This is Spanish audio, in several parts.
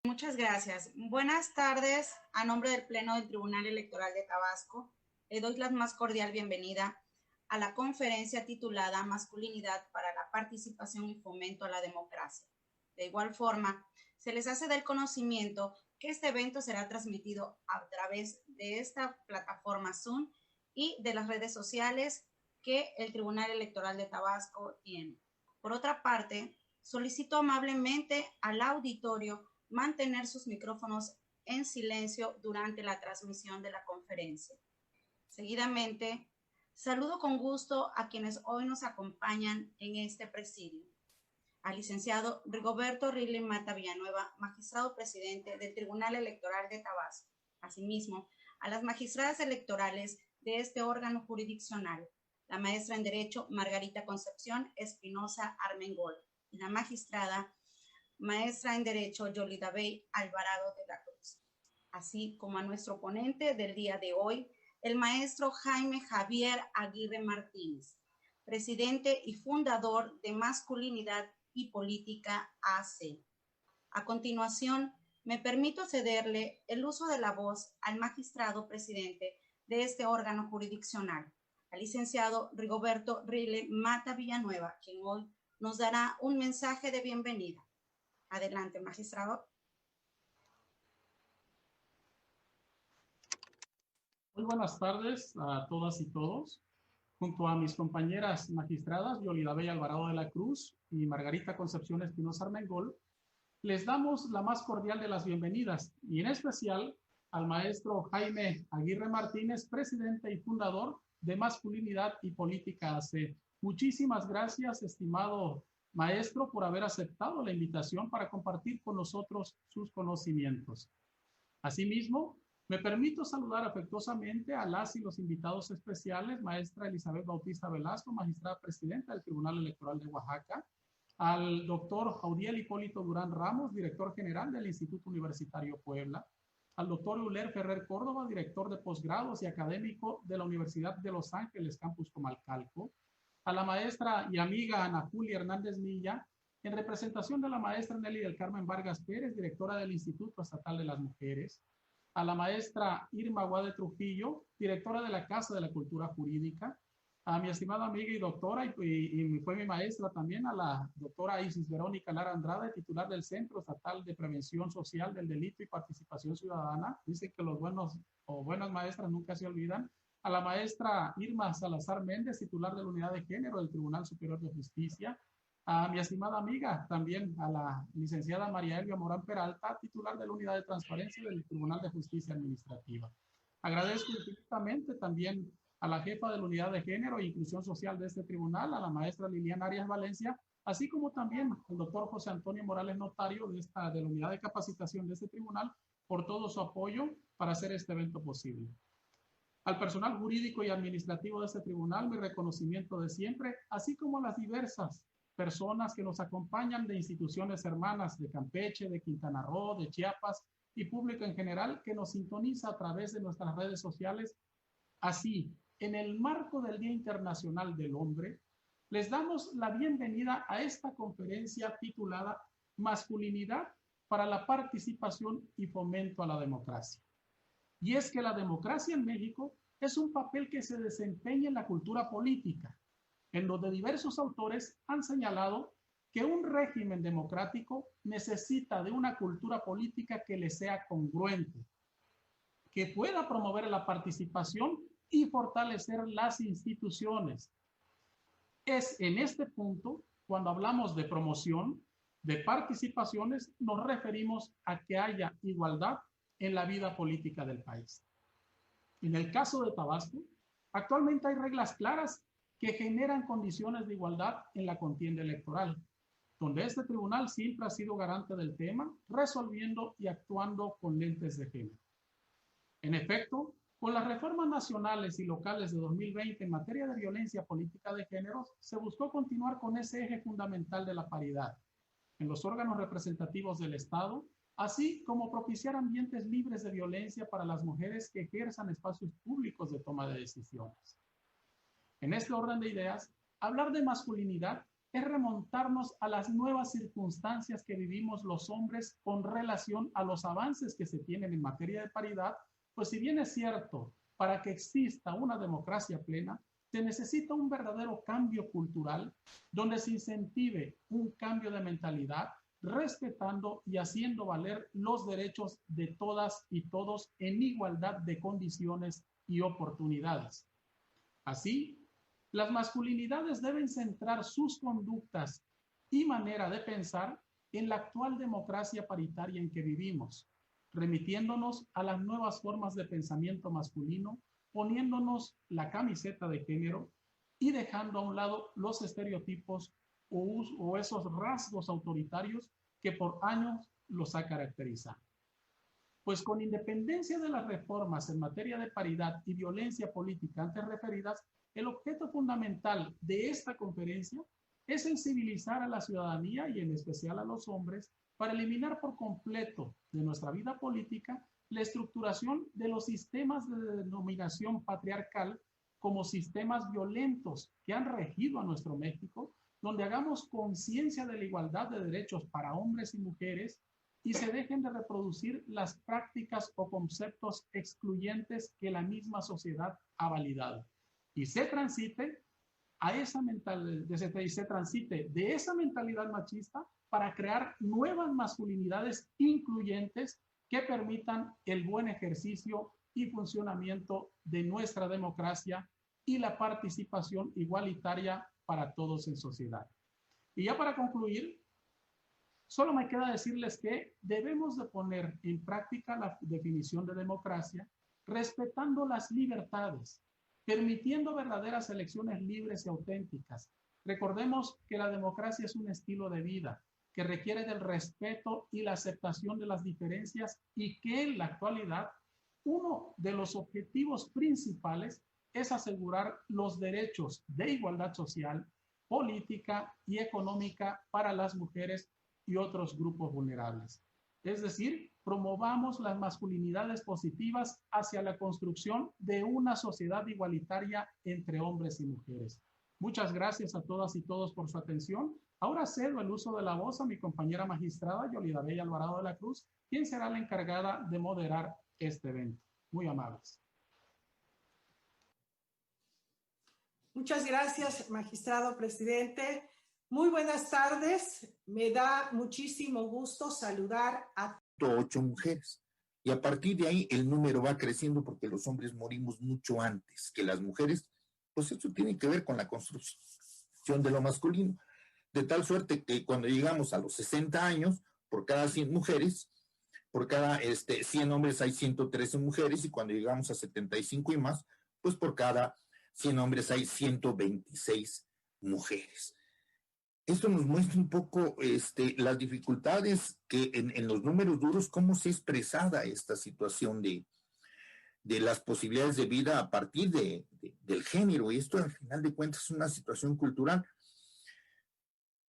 Muchas gracias. Buenas tardes. A nombre del Pleno del Tribunal Electoral de Tabasco, le doy la más cordial bienvenida a la conferencia titulada Masculinidad para la participación y fomento a la democracia. De igual forma, se les hace del conocimiento que este evento será transmitido a través de esta plataforma Zoom y de las redes sociales que el Tribunal Electoral de Tabasco tiene. Por otra parte, solicito amablemente al auditorio mantener sus micrófonos en silencio durante la transmisión de la conferencia. Seguidamente, saludo con gusto a quienes hoy nos acompañan en este presidio. Al licenciado Rigoberto Rile Mata Villanueva, magistrado presidente del Tribunal Electoral de Tabasco. Asimismo, a las magistradas electorales de este órgano jurisdiccional, la maestra en Derecho Margarita Concepción Espinosa Armengol y la magistrada maestra en Derecho Yolida Bey Alvarado de la Cruz, así como a nuestro ponente del día de hoy, el maestro Jaime Javier Aguirre Martínez, presidente y fundador de Masculinidad y Política AC. A continuación, me permito cederle el uso de la voz al magistrado presidente de este órgano jurisdiccional, al licenciado Rigoberto Rile Mata Villanueva, quien hoy nos dará un mensaje de bienvenida. Adelante, magistrado. Muy buenas tardes a todas y todos. Junto a mis compañeras magistradas, Yolida Bey Alvarado de la Cruz y Margarita Concepción Espinosa Armengol, les damos la más cordial de las bienvenidas, y en especial al maestro Jaime Aguirre Martínez, presidente y fundador de Masculinidad y Política AC. Muchísimas gracias, estimado maestro, por haber aceptado la invitación para compartir con nosotros sus conocimientos. Asimismo, me permito saludar afectuosamente a las y los invitados especiales, maestra Elizabeth Bautista Velasco, magistrada presidenta del Tribunal Electoral de Oaxaca, al doctor Jaudiel Hipólito Durán Ramos, director general del Instituto Universitario Puebla, al doctor Euler Ferrer Córdoba, director de posgrados y académico de la Universidad de Los Ángeles, Campus Comalcalco, a la maestra y amiga Ana Julia Hernández Milla, en representación de la maestra Nelly del Carmen Vargas Pérez, directora del Instituto Estatal de las Mujeres, a la maestra Irma Guade Trujillo, directora de la Casa de la Cultura Jurídica, a mi estimada amiga y doctora, y fue mi maestra también, a la doctora Isis Verónica Lara Andrade, titular del Centro Estatal de Prevención Social del Delito y Participación Ciudadana. Dice que los buenos o buenas maestras nunca se olvidan. A la maestra Irma Salazar Méndez, titular de la Unidad de Género del Tribunal Superior de Justicia. A mi estimada amiga, también a la licenciada María Elvia Morán Peralta, titular de la Unidad de Transparencia del Tribunal de Justicia Administrativa. Agradezco infinitamente también a la jefa de la Unidad de Género e Inclusión Social de este tribunal, a la maestra Liliana Arias Valencia, así como también al doctor José Antonio Morales Notario de la Unidad de Capacitación de este tribunal, por todo su apoyo para hacer este evento posible. Al personal jurídico y administrativo de este tribunal, mi reconocimiento de siempre, así como a las diversas personas que nos acompañan de instituciones hermanas de Campeche, de Quintana Roo, de Chiapas y público en general que nos sintoniza a través de nuestras redes sociales. Así, en el marco del Día Internacional del Hombre, les damos la bienvenida a esta conferencia titulada Masculinidad para la participación y fomento a la democracia. Y es que la democracia en México es un papel que se desempeña en la cultura política, en donde diversos autores han señalado que un régimen democrático necesita de una cultura política que le sea congruente, que pueda promover la participación y fortalecer las instituciones. Es en este punto, cuando hablamos de promoción, de participaciones, nos referimos a que haya igualdad en la vida política del país. En el caso de Tabasco, actualmente hay reglas claras que generan condiciones de igualdad en la contienda electoral, donde este tribunal siempre ha sido garante del tema, resolviendo y actuando con lentes de género. En efecto, con las reformas nacionales y locales de 2020 en materia de violencia política de géneros, se buscó continuar con ese eje fundamental de la paridad en los órganos representativos del Estado, así como propiciar ambientes libres de violencia para las mujeres que ejerzan espacios públicos de toma de decisiones. En este orden de ideas, hablar de masculinidad es remontarnos a las nuevas circunstancias que vivimos los hombres con relación a los avances que se tienen en materia de paridad, pues si bien es cierto, para que exista una democracia plena, se necesita un verdadero cambio cultural donde se incentive un cambio de mentalidad, respetando y haciendo valer los derechos de todas y todos en igualdad de condiciones y oportunidades. Así, las masculinidades deben centrar sus conductas y manera de pensar en la actual democracia paritaria en que vivimos, remitiéndonos a las nuevas formas de pensamiento masculino, poniéndonos la camiseta de género y dejando a un lado los estereotipos o esos rasgos autoritarios que por años los ha caracterizado. Pues con independencia de las reformas en materia de paridad y violencia política antes referidas, el objeto fundamental de esta conferencia es sensibilizar a la ciudadanía y en especial a los hombres para eliminar por completo de nuestra vida política la estructuración de los sistemas de denominación patriarcal como sistemas violentos que han regido a nuestro México, donde hagamos conciencia de la igualdad de derechos para hombres y mujeres y se dejen de reproducir las prácticas o conceptos excluyentes que la misma sociedad ha validado. Y se transite a esa de esa mentalidad machista para crear nuevas masculinidades incluyentes que permitan el buen ejercicio y funcionamiento de nuestra democracia y la participación igualitaria para todos en sociedad. Y ya para concluir, solo me queda decirles que debemos de poner en práctica la definición de democracia respetando las libertades, permitiendo verdaderas elecciones libres y auténticas. Recordemos que la democracia es un estilo de vida que requiere del respeto y la aceptación de las diferencias y que en la actualidad uno de los objetivos principales es asegurar los derechos de igualdad social, política y económica para las mujeres y otros grupos vulnerables. Es decir, promovamos las masculinidades positivas hacia la construcción de una sociedad igualitaria entre hombres y mujeres. Muchas gracias a todas y todos por su atención. Ahora cedo el uso de la voz a mi compañera magistrada, Yolida Bella Alvarado de la Cruz, quien será la encargada de moderar este evento. Muy amables. Muchas gracias, magistrado presidente. Muy buenas tardes. Me da muchísimo gusto saludar a 8 mujeres. Y a partir de ahí el número va creciendo porque los hombres morimos mucho antes que las mujeres. Pues eso tiene que ver con la construcción de lo masculino. De tal suerte que cuando llegamos a los 60 años, por cada 100 mujeres, por cada 100 hombres hay 113 mujeres, y cuando llegamos a 75 y más, pues por cada 100 hombres hay 126 mujeres. Esto nos muestra un poco las dificultades que en los números duros, cómo se ha expresada esta situación de las posibilidades de vida a partir del género, y esto al final de cuentas es una situación cultural.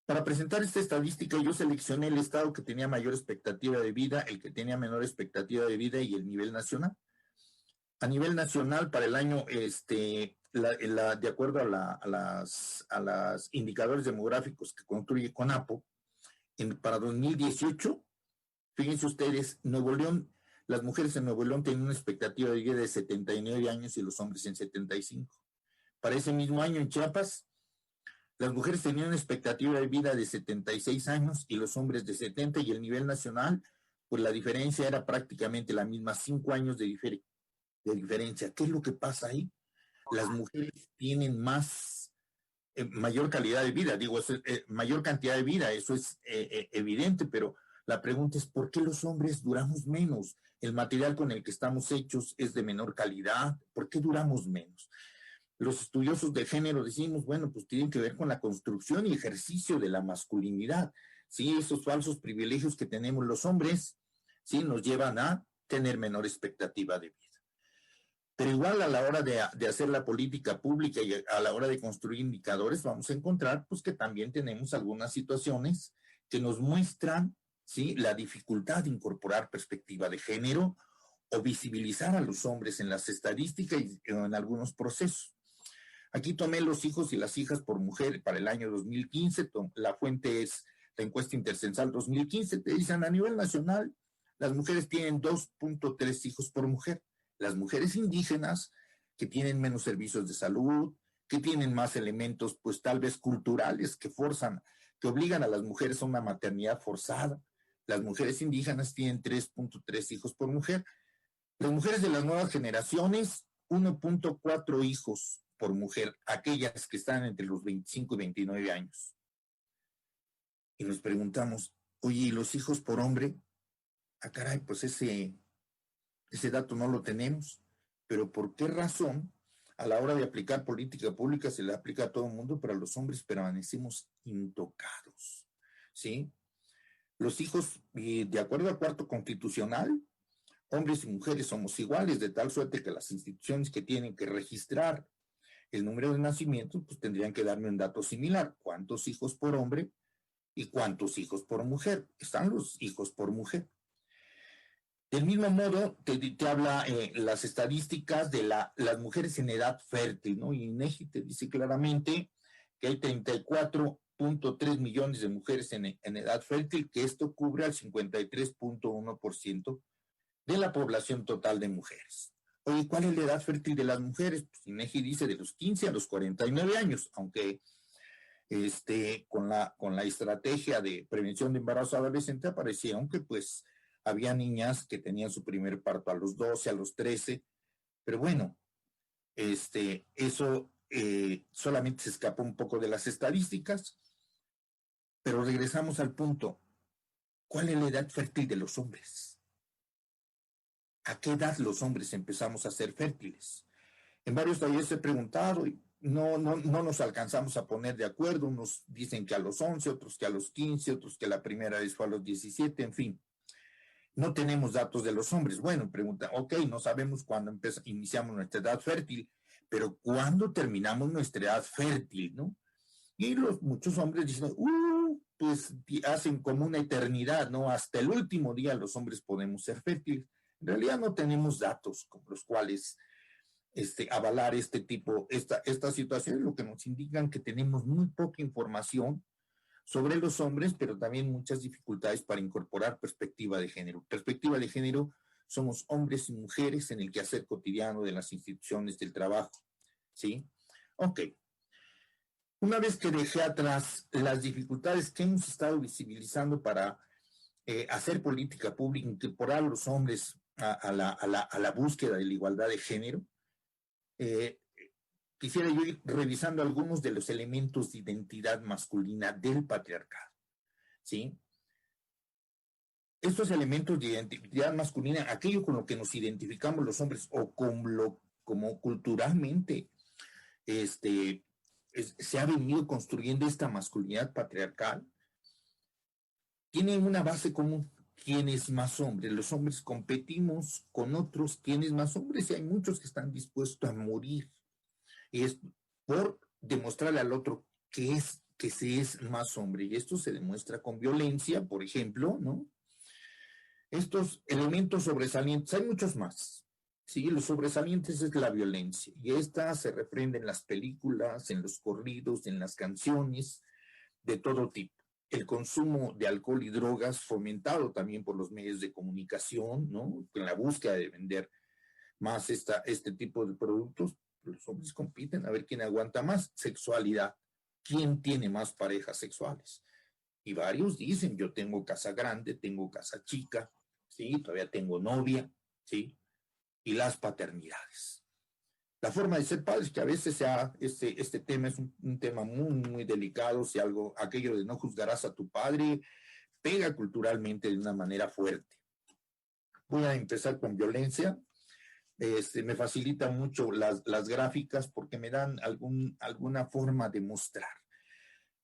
Para presentar esta estadística yo seleccioné el estado que tenía mayor expectativa de vida, el que tenía menor expectativa de vida y el nivel nacional. A nivel nacional, para el año, de acuerdo a las indicadores demográficos que construye CONAPO, para 2018, fíjense ustedes, Nuevo León, las mujeres en Nuevo León tienen una expectativa de vida de 79 años y los hombres en 75. Para ese mismo año en Chiapas, las mujeres tenían una expectativa de vida de 76 años y los hombres de 70, y el nivel nacional, pues la diferencia era prácticamente la misma, 5 años de diferencia. ¿Qué es lo que pasa ahí? Las mujeres tienen mayor calidad de vida, mayor cantidad de vida, eso es evidente, pero la pregunta es, ¿por qué los hombres duramos menos? El material con el que estamos hechos es de menor calidad, ¿por qué duramos menos? Los estudiosos de género decimos, bueno, pues tienen que ver con la construcción y ejercicio de la masculinidad, ¿sí? Esos falsos privilegios que tenemos los hombres, ¿sí? Nos llevan a tener menor expectativa de vida. Pero igual a la hora de hacer la política pública y a la hora de construir indicadores, vamos a encontrar pues que también tenemos algunas situaciones que nos muestran, ¿sí?, la dificultad de incorporar perspectiva de género o visibilizar a los hombres en las estadísticas y en algunos procesos. Aquí tomé los hijos y las hijas por mujer para el año 2015, la fuente es la encuesta intercensal 2015, te dicen a nivel nacional, las mujeres tienen 2.3 hijos por mujer. Las mujeres indígenas, que tienen menos servicios de salud, que tienen más elementos, pues tal vez culturales, que obligan a las mujeres a una maternidad forzada. Las mujeres indígenas tienen 3.3 hijos por mujer. Las mujeres de las nuevas generaciones, 1.4 hijos por mujer, aquellas que están entre los 25 y 29 años. Y nos preguntamos, oye, ¿y los hijos por hombre? Ah, caray, pues ese dato no lo tenemos. Pero ¿por qué razón a la hora de aplicar política pública se le aplica a todo el mundo, pero a los hombres permanecemos intocados? ¿Sí? Los hijos, de acuerdo al cuarto constitucional, hombres y mujeres somos iguales, de tal suerte que las instituciones que tienen que registrar el número de nacimientos, pues tendrían que darme un dato similar. ¿Cuántos hijos por hombre y cuántos hijos por mujer? Están los hijos por mujer. Del mismo modo, te habla las estadísticas de las mujeres en edad fértil, ¿no? Y INEGI te dice claramente que hay 34.3 millones de mujeres en edad fértil, que esto cubre al 53.1% de la población total de mujeres. Oye, ¿cuál es la edad fértil de las mujeres? Pues INEGI dice de los 15 a los 49 años, aunque con la estrategia de prevención de embarazo adolescente aparecieron que pues había niñas que tenían su primer parto a los 12, a los 13, pero bueno, eso solamente se escapó un poco de las estadísticas, pero regresamos al punto, ¿cuál es la edad fértil de los hombres? ¿A qué edad los hombres empezamos a ser fértiles? En varios talleres he preguntado y no nos alcanzamos a poner de acuerdo. Unos dicen que a los 11, otros que a los 15, otros que la primera vez fue a los 17, en fin. No tenemos datos de los hombres. Bueno, pregunta, ok, no sabemos cuándo iniciamos nuestra edad fértil, pero ¿cuándo terminamos nuestra edad fértil, no? Y muchos hombres dicen, pues hacen como una eternidad, ¿no? Hasta el último día los hombres podemos ser fértiles. En realidad no tenemos datos con los cuales avalar esta situación, lo que nos indican que tenemos muy poca información sobre los hombres, pero también muchas dificultades para incorporar perspectiva de género. Perspectiva de género, somos hombres y mujeres en el quehacer cotidiano de las instituciones del trabajo, ¿sí? Ok. Una vez que dejé atrás las dificultades que hemos estado visibilizando para hacer política pública, incorporar a los hombres a la búsqueda de la igualdad de género, quisiera yo ir revisando algunos de los elementos de identidad masculina del patriarcado, ¿sí? Estos elementos de identidad masculina, aquello con lo que nos identificamos los hombres o como culturalmente se ha venido construyendo esta masculinidad patriarcal, tienen una base común. ¿Quién es más hombre? Los hombres competimos con otros. ¿Quién es más hombre? Y hay muchos que están dispuestos a morir. Y es por demostrarle al otro que se es más hombre. Y esto se demuestra con violencia, por ejemplo, ¿no? Estos elementos sobresalientes, hay muchos más. Sí, los sobresalientes es la violencia. Y esta se reprende en las películas, en los corridos, en las canciones, de todo tipo. El consumo de alcohol y drogas fomentado también por los medios de comunicación, ¿no? En la búsqueda de vender más este tipo de productos, los hombres compiten a ver quién aguanta más. Sexualidad, ¿quién tiene más parejas sexuales? Y varios dicen, yo tengo casa grande, tengo casa chica, ¿sí? Todavía tengo novia, ¿sí? Y las paternidades. La forma de ser padres, que a veces este tema es un tema muy, muy delicado, si aquello de no juzgarás a tu padre, pega culturalmente de una manera fuerte. Voy a empezar con violencia. Me facilitan mucho las gráficas porque me dan alguna forma de mostrar.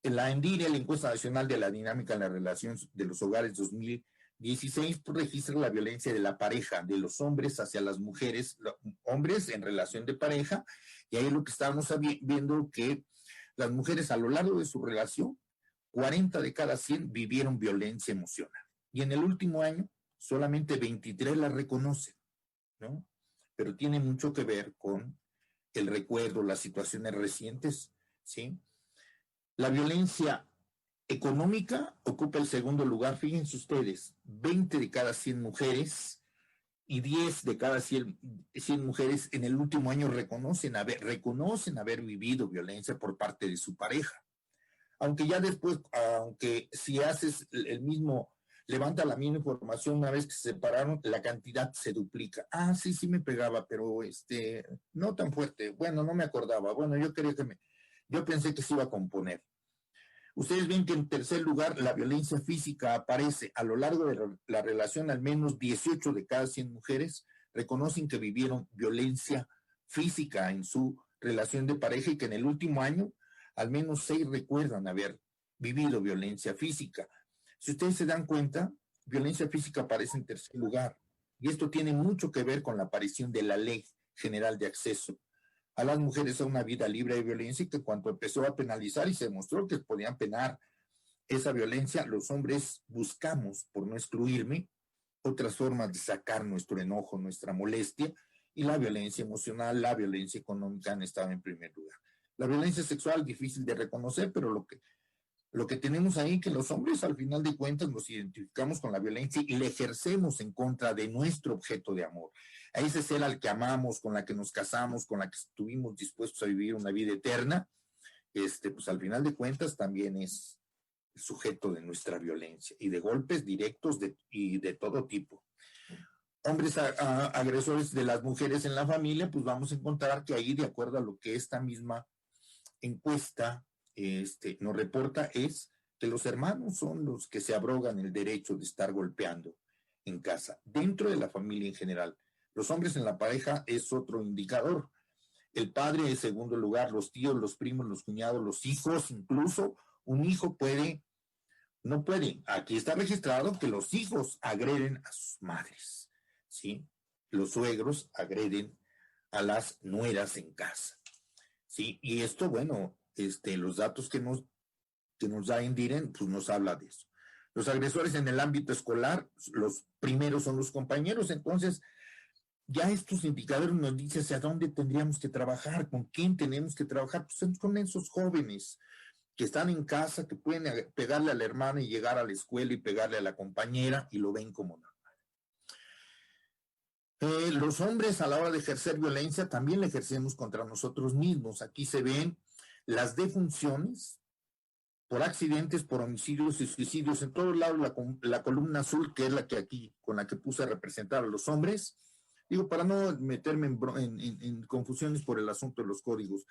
En la ENDIRE, la Encuesta Nacional de la Dinámica en la Relación de los Hogares 2016, registra la violencia de la pareja, de los hombres hacia las mujeres, hombres en relación de pareja, y ahí lo que estábamos viendo que las mujeres a lo largo de su relación, 40 de cada 100 vivieron violencia emocional. Y en el último año, solamente 23 la reconocen, ¿no? Pero tiene mucho que ver con el recuerdo, las situaciones recientes, ¿sí? La violencia económica ocupa el segundo lugar. Fíjense ustedes, 20 de cada 100 mujeres y 10 de cada 100 mujeres en el último año reconocen haber vivido violencia por parte de su pareja. Aunque ya después, aunque si haces el mismo, levanta la misma información una vez que se separaron, la cantidad se duplica. Ah, sí, sí me pegaba, pero no tan fuerte. Bueno, no me acordaba. Bueno, yo pensé que se iba a componer. Ustedes ven que en tercer lugar la violencia física aparece. A lo largo de la relación, al menos 18 de cada 100 mujeres reconocen que vivieron violencia física en su relación de pareja y que en el último año al menos 6 recuerdan haber vivido violencia física. Si ustedes se dan cuenta, violencia física aparece en tercer lugar. Y esto tiene mucho que ver con la aparición de la Ley General de Acceso a las mujeres a una vida libre de violencia, y que cuando empezó a penalizar y se demostró que podían penar esa violencia, los hombres buscamos, por no excluirme, otras formas de sacar nuestro enojo, nuestra molestia, y la violencia emocional, la violencia económica han estado en primer lugar. La violencia sexual, difícil de reconocer, pero lo que tenemos ahí, que los hombres al final de cuentas nos identificamos con la violencia y la ejercemos en contra de nuestro objeto de amor. A ese ser al que amamos, con la que nos casamos, con la que estuvimos dispuestos a vivir una vida eterna, pues al final de cuentas también es el sujeto de nuestra violencia y de golpes directos y de todo tipo. Hombres agresores de las mujeres en la familia, pues vamos a encontrar que ahí, de acuerdo a lo que esta misma encuesta nos reporta, es que los hermanos son los que se abrogan el derecho de estar golpeando en casa, dentro de la familia en general. Los hombres en la pareja es otro indicador. El padre en segundo lugar, los tíos, los primos, los cuñados, los hijos, incluso un hijo no puede. Aquí está registrado que los hijos agreden a sus madres, ¿sí? Los suegros agreden a las nueras en casa, ¿sí? Y esto, bueno, los datos que nos da Indiren, pues nos habla de eso. Los agresores en el ámbito escolar, los primeros son los compañeros. Entonces, ya estos indicadores nos dicen hacia dónde tendríamos que trabajar, con quién tenemos que trabajar, pues con esos jóvenes que están en casa, que pueden pegarle a la hermana y llegar a la escuela y pegarle a la compañera y lo ven como normal. Los hombres, a la hora de ejercer violencia, también la ejercemos contra nosotros mismos. Aquí se ven las defunciones por accidentes, por homicidios y suicidios. En todos lados la columna azul, que es la que aquí, con la que puse a representar a los hombres, digo, para no meterme en confusiones por el asunto de los códigos.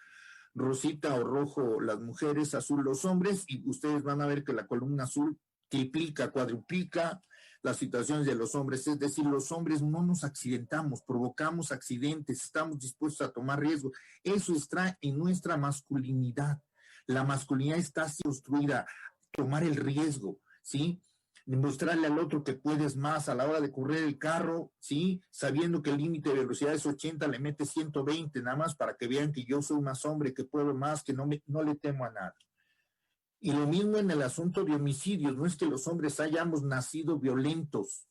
Rosita o rojo las mujeres, azul los hombres, y ustedes van a ver que la columna azul triplica, cuadruplica las situaciones de los hombres. Es decir, los hombres no nos accidentamos, provocamos accidentes, estamos dispuestos a tomar riesgos. Eso está en nuestra masculinidad. La masculinidad está construida, tomar el riesgo, ¿sí? Demostrarle al otro que puedes más a la hora de correr el carro, ¿sí? Sabiendo que el límite de velocidad es 80, le metes 120, nada más para que vean que yo soy más hombre, que puedo más, que no le temo a nada. Y lo mismo en el asunto de homicidios. No es que los hombres hayamos nacido violentos,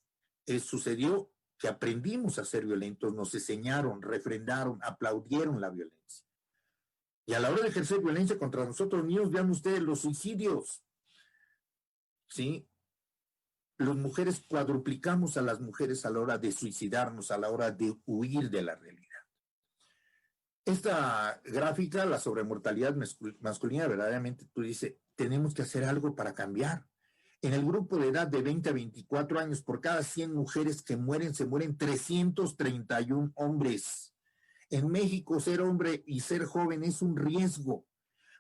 sucedió que aprendimos a ser violentos, nos enseñaron, refrendaron, aplaudieron la violencia. Y a la hora de ejercer violencia contra nosotros mismos, vean ustedes los suicidios, ¿sí? Las mujeres cuadruplicamos a las mujeres a la hora de suicidarnos, a la hora de huir de la realidad. Esta gráfica, la sobremortalidad masculina, verdaderamente tú dices, tenemos que hacer algo para cambiar. En el grupo de edad de 20 a 24 años, por cada 100 mujeres que mueren, se mueren 331 hombres. En México, ser hombre y ser joven es un riesgo,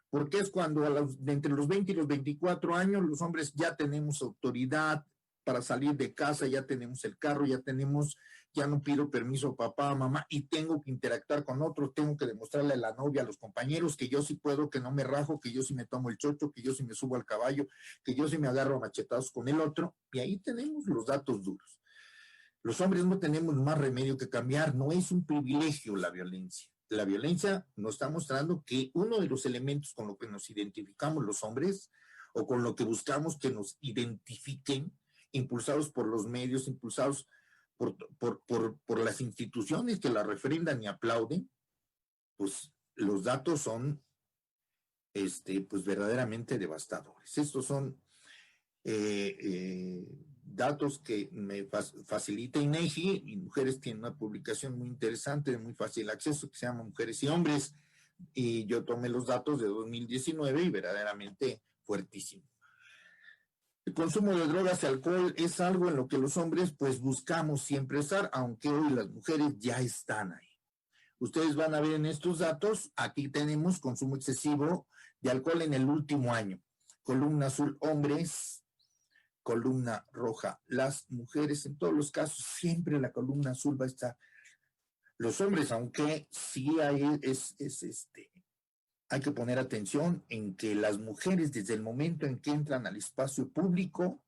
porque es cuando entre los 20 y los 24 años los hombres ya tenemos autoridad para salir de casa, ya tenemos el carro, ya no pido permiso a papá, a mamá, y tengo que interactuar con otros, tengo que demostrarle a la novia, a los compañeros, que yo sí puedo, que no me rajo, que yo sí me tomo el chocho, que yo sí me subo al caballo, que yo sí me agarro a machetazos con el otro, y ahí tenemos los datos duros. Los hombres no tenemos más remedio que cambiar, no es un privilegio la violencia. La violencia nos está mostrando que uno de los elementos con lo que nos identificamos los hombres, o con lo que buscamos que nos identifiquen, impulsados por los medios, impulsados por las instituciones que la refrendan y aplauden, pues los datos son pues verdaderamente devastadores. Estos son datos que me facilita INEGI, y Mujeres tiene una publicación muy interesante, de muy fácil acceso, que se llama Mujeres y Hombres, y yo tomé los datos de 2019 y verdaderamente fuertísimo. El consumo de drogas y alcohol es algo en lo que los hombres pues buscamos siempre estar, aunque hoy las mujeres ya están ahí. Ustedes van a ver en estos datos, aquí tenemos consumo excesivo de alcohol en el último año. Columna azul, hombres, columna roja, las mujeres. En todos los casos, siempre la columna azul va a estar. Los hombres, aunque sí hay que poner atención en que las mujeres, desde el momento en que entran al espacio público,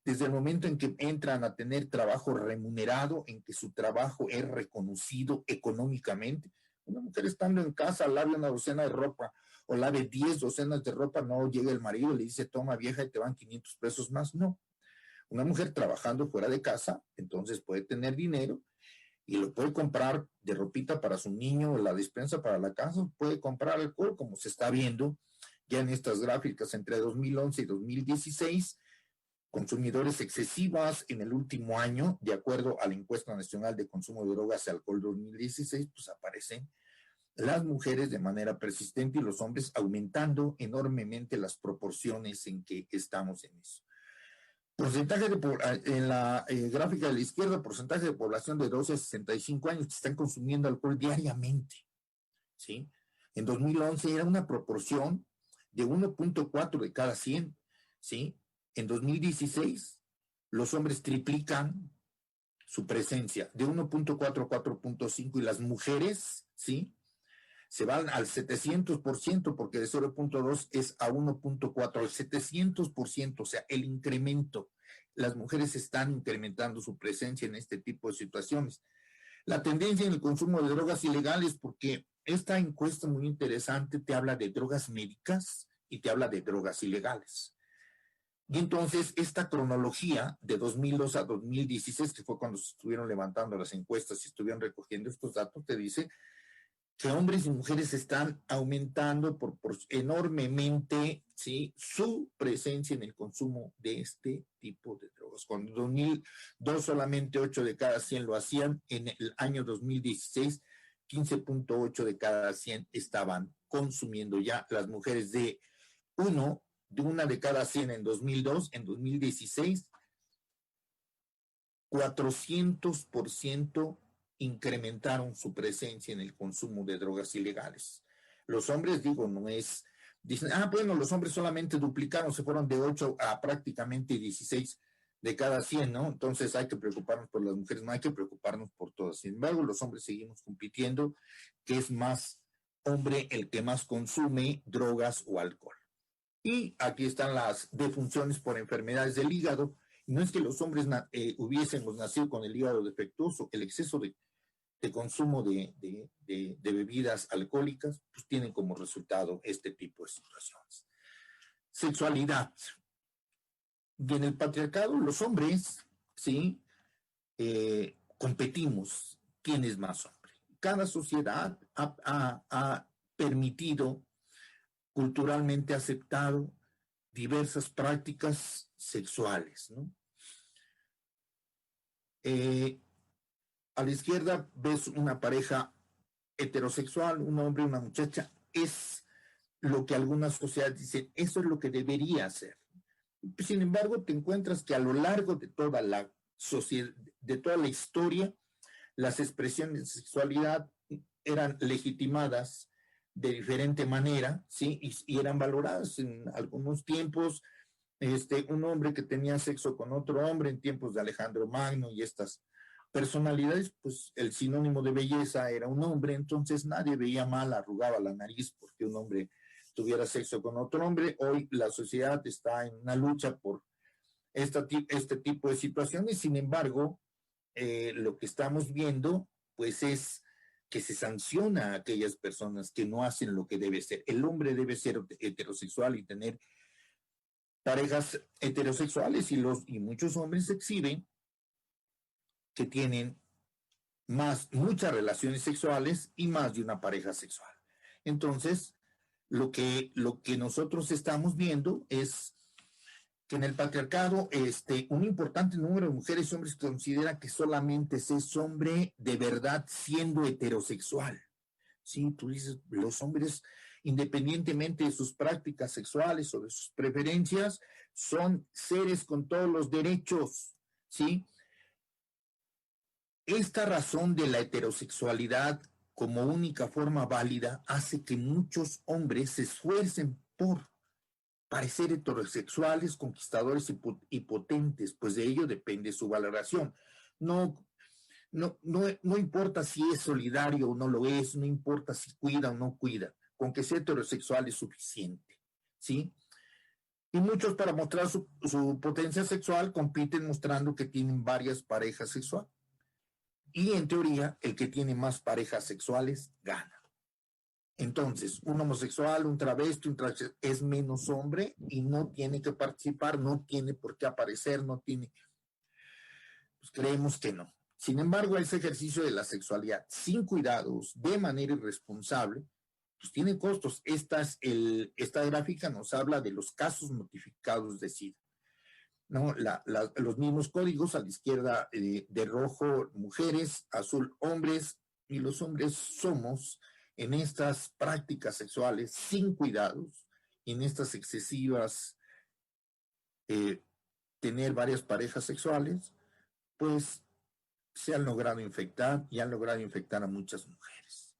desde el momento en que entran a tener trabajo remunerado, en que su trabajo es reconocido económicamente, una mujer estando en casa lave una docena de ropa o lave 10 docenas de ropa, no llega el marido y le dice, toma vieja y te van 500 pesos más, no. Una mujer trabajando fuera de casa, entonces puede tener dinero y lo puede comprar de ropita para su niño, la despensa para la casa, puede comprar alcohol, como se está viendo ya en estas gráficas entre 2011 y 2016, consumidores excesivas en el último año, de acuerdo a la encuesta nacional de consumo de drogas y alcohol 2016, pues aparecen las mujeres de manera persistente y los hombres aumentando enormemente las proporciones en que estamos en eso. Porcentaje en la gráfica de la izquierda, porcentaje de población de 12 a 65 años que están consumiendo alcohol diariamente, ¿sí? En 2011 era una proporción de 1.4 de cada 100, ¿sí? En 2016 los hombres triplican su presencia de 1.4 a 4.5 y las mujeres, ¿sí?, se van al 700%, porque de 0.2 es a 1.4, al 700%, o sea, el incremento. Las mujeres están incrementando su presencia en este tipo de situaciones. La tendencia en el consumo de drogas ilegales, porque esta encuesta muy interesante te habla de drogas médicas y te habla de drogas ilegales. Y entonces esta cronología de 2002 a 2016, que fue cuando se estuvieron levantando las encuestas y estuvieron recogiendo estos datos, te dice que hombres y mujeres están aumentando por enormemente, ¿sí?, su presencia en el consumo de este tipo de drogas. Cuando en 2002 solamente 8 de cada 100 lo hacían, en el año 2016 15.8 de cada 100 estaban consumiendo ya. Las mujeres de una de cada 100 en 2002, en 2016 400% incrementaron su presencia en el consumo de drogas ilegales. Los hombres, dicen, bueno, los hombres solamente duplicaron, se fueron de 8 a prácticamente 16 de cada 100, ¿no? Entonces hay que preocuparnos por las mujeres, no hay que preocuparnos por todas. Sin embargo, los hombres seguimos compitiendo, que es más hombre el que más consume drogas o alcohol. Y aquí están las defunciones por enfermedades del hígado. No es que los hombres hubiésemos nacido con el hígado defectuoso, el exceso de consumo de bebidas alcohólicas, pues tienen como resultado este tipo de situaciones. Sexualidad. Y en el patriarcado, los hombres, ¿sí?, competimos quién es más hombre. Cada sociedad ha permitido, culturalmente aceptado, diversas prácticas sexuales, ¿no? A la izquierda ves una pareja heterosexual, un hombre y una muchacha. Es lo que algunas sociedades dicen, eso es lo que debería ser. Sin embargo, te encuentras que a lo largo de toda la sociedad, de toda la historia, las expresiones de sexualidad eran legitimadas de diferente manera, ¿sí? Y eran valoradas en algunos tiempos. Un hombre que tenía sexo con otro hombre en tiempos de Alejandro Magno y estas personalidades, pues el sinónimo de belleza era un hombre, entonces nadie veía mal, arrugaba la nariz porque un hombre tuviera sexo con otro hombre. Hoy la sociedad está en una lucha por este tipo de situaciones. Sin embargo, lo que estamos viendo, pues es que se sanciona a aquellas personas que no hacen lo que debe ser. El hombre debe ser heterosexual y tener parejas heterosexuales, y muchos hombres exhiben que tienen más muchas relaciones sexuales y más de una pareja sexual. Entonces, lo que nosotros estamos viendo es que en el patriarcado un importante número de mujeres y hombres considera que solamente se es hombre de verdad siendo heterosexual. Sí, tú dices, los hombres, independientemente de sus prácticas sexuales o de sus preferencias, son seres con todos los derechos, ¿sí? Esta razón de la heterosexualidad como única forma válida hace que muchos hombres se esfuercen por parecer heterosexuales, conquistadores y potentes, pues de ello depende su valoración. No importa si es solidario o no lo es, no importa si cuida o no cuida, con que sea heterosexual es suficiente, ¿sí? Y muchos para mostrar su potencia sexual compiten mostrando que tienen varias parejas sexuales. Y en teoría, el que tiene más parejas sexuales gana. Entonces, un homosexual, un travesti, es menos hombre y no tiene que participar, no tiene por qué aparecer, no tiene. Pues creemos que no. Sin embargo, ese ejercicio de la sexualidad sin cuidados, de manera irresponsable, pues tiene costos. Esta gráfica nos habla de los casos notificados de SIDA. ¿No? Los mismos códigos a la izquierda de rojo mujeres, azul hombres, y los hombres somos en estas prácticas sexuales sin cuidados, en estas excesivas tener varias parejas sexuales, pues se han logrado infectar y han logrado infectar a muchas mujeres.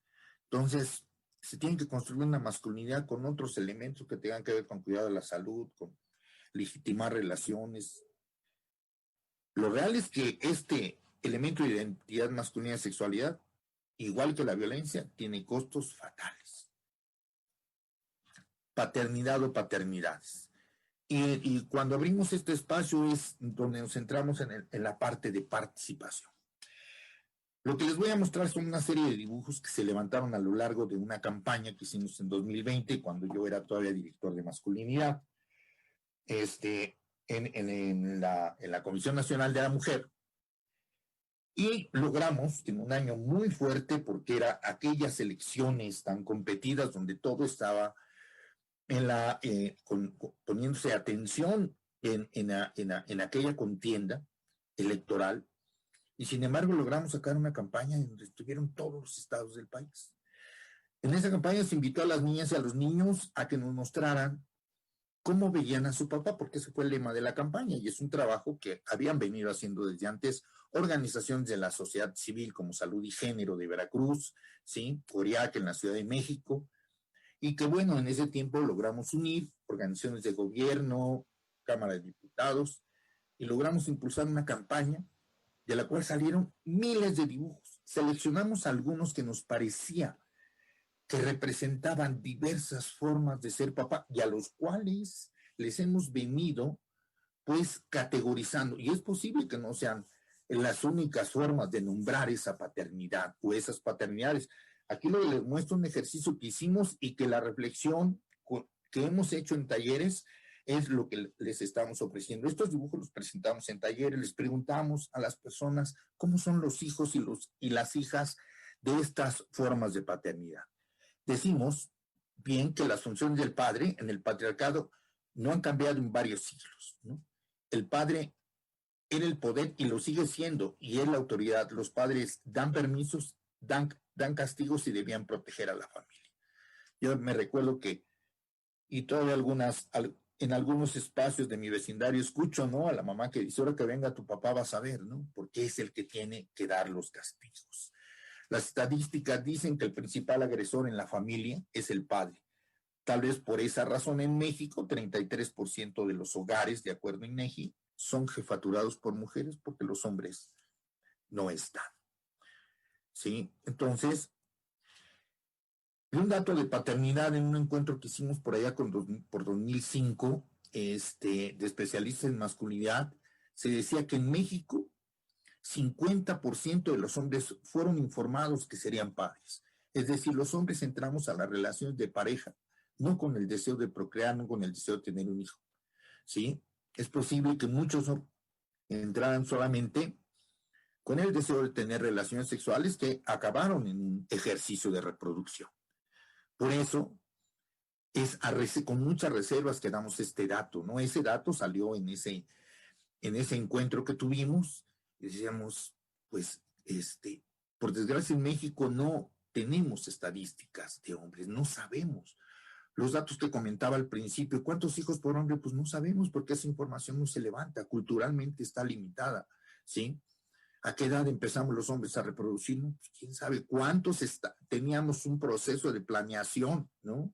Entonces, se tiene que construir una masculinidad con otros elementos que tengan que ver con cuidado de la salud, con legitimar relaciones. Lo real es que este elemento de identidad masculina y sexualidad, igual que la violencia, tiene costos fatales. Paternidad o paternidades. Y cuando abrimos este espacio es donde nos centramos en la parte de participación. Lo que les voy a mostrar son una serie de dibujos que se levantaron a lo largo de una campaña que hicimos en 2020, cuando yo era todavía director de masculinidad, en la Comisión Nacional de la Mujer. Y logramos, en un año muy fuerte, porque era aquellas elecciones tan competidas donde todo estaba poniéndose atención en aquella contienda electoral, y sin embargo logramos sacar una campaña en donde estuvieron todos los estados del país. En esa campaña se invitó a las niñas y a los niños a que nos mostraran cómo veían a su papá, porque ese fue el lema de la campaña, y es un trabajo que habían venido haciendo desde antes organizaciones de la sociedad civil como Salud y Género de Veracruz, ¿sí? Coriac en la Ciudad de México, y que bueno, en ese tiempo logramos unir organizaciones de gobierno, Cámara de Diputados, y logramos impulsar una campaña de la cual salieron miles de dibujos. Seleccionamos algunos que nos parecía que representaban diversas formas de ser papá y a los cuales les hemos venido pues categorizando. Y es posible que no sean las únicas formas de nombrar esa paternidad o esas paternidades. Aquí les muestro un ejercicio que hicimos y que la reflexión que hemos hecho en talleres es lo que les estamos ofreciendo. Estos dibujos los presentamos en talleres, les preguntamos a las personas cómo son los hijos y las hijas de estas formas de paternidad. Decimos bien que las funciones del padre en el patriarcado no han cambiado en varios siglos, ¿no? El padre era el poder y lo sigue siendo, y es la autoridad. Los padres dan permisos, dan castigos y debían proteger a la familia. Yo me recuerdo que, y todavía en algunos espacios de mi vecindario escucho, ¿no? A la mamá que dice, ahora que venga tu papá vas a ver, ¿no? Porque es el que tiene que dar los castigos. Las estadísticas dicen que el principal agresor en la familia es el padre. Tal vez por esa razón en México, 33% de los hogares, de acuerdo a INEGI, son jefaturados por mujeres porque los hombres no están. ¿Sí? Entonces, un dato de paternidad en un encuentro que hicimos por allá por 2005, de especialistas en masculinidad, se decía que en México 50% de los hombres fueron informados que serían padres. Es decir, los hombres entramos a las relaciones de pareja no con el deseo de procrear, no con el deseo de tener un hijo. ¿Sí? Es posible que muchos entraran solamente con el deseo de tener relaciones sexuales que acabaron en un ejercicio de reproducción. Por eso, con muchas reservas que damos este dato, ¿no? Ese dato salió en ese encuentro que tuvimos, y decíamos, pues, por desgracia en México no tenemos estadísticas de hombres, no sabemos. Los datos que comentaba al principio, ¿cuántos hijos por hombre? Pues no sabemos porque esa información no se levanta, culturalmente está limitada, ¿sí? ¿A qué edad empezamos los hombres a reproducir? Pues quién sabe cuántos teníamos un proceso de planeación, ¿no?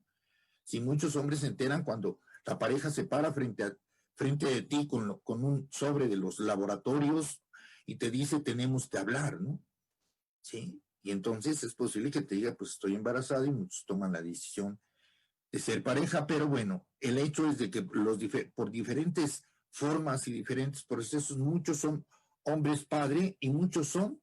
Si muchos hombres se enteran cuando la pareja se para frente de ti con un sobre de los laboratorios y te dice tenemos que hablar, ¿no? ¿Sí? Y entonces es posible que te diga pues estoy embarazada y muchos toman la decisión de ser pareja, pero bueno, el hecho es de que por diferentes formas y diferentes procesos, muchos son hombres padre y muchos son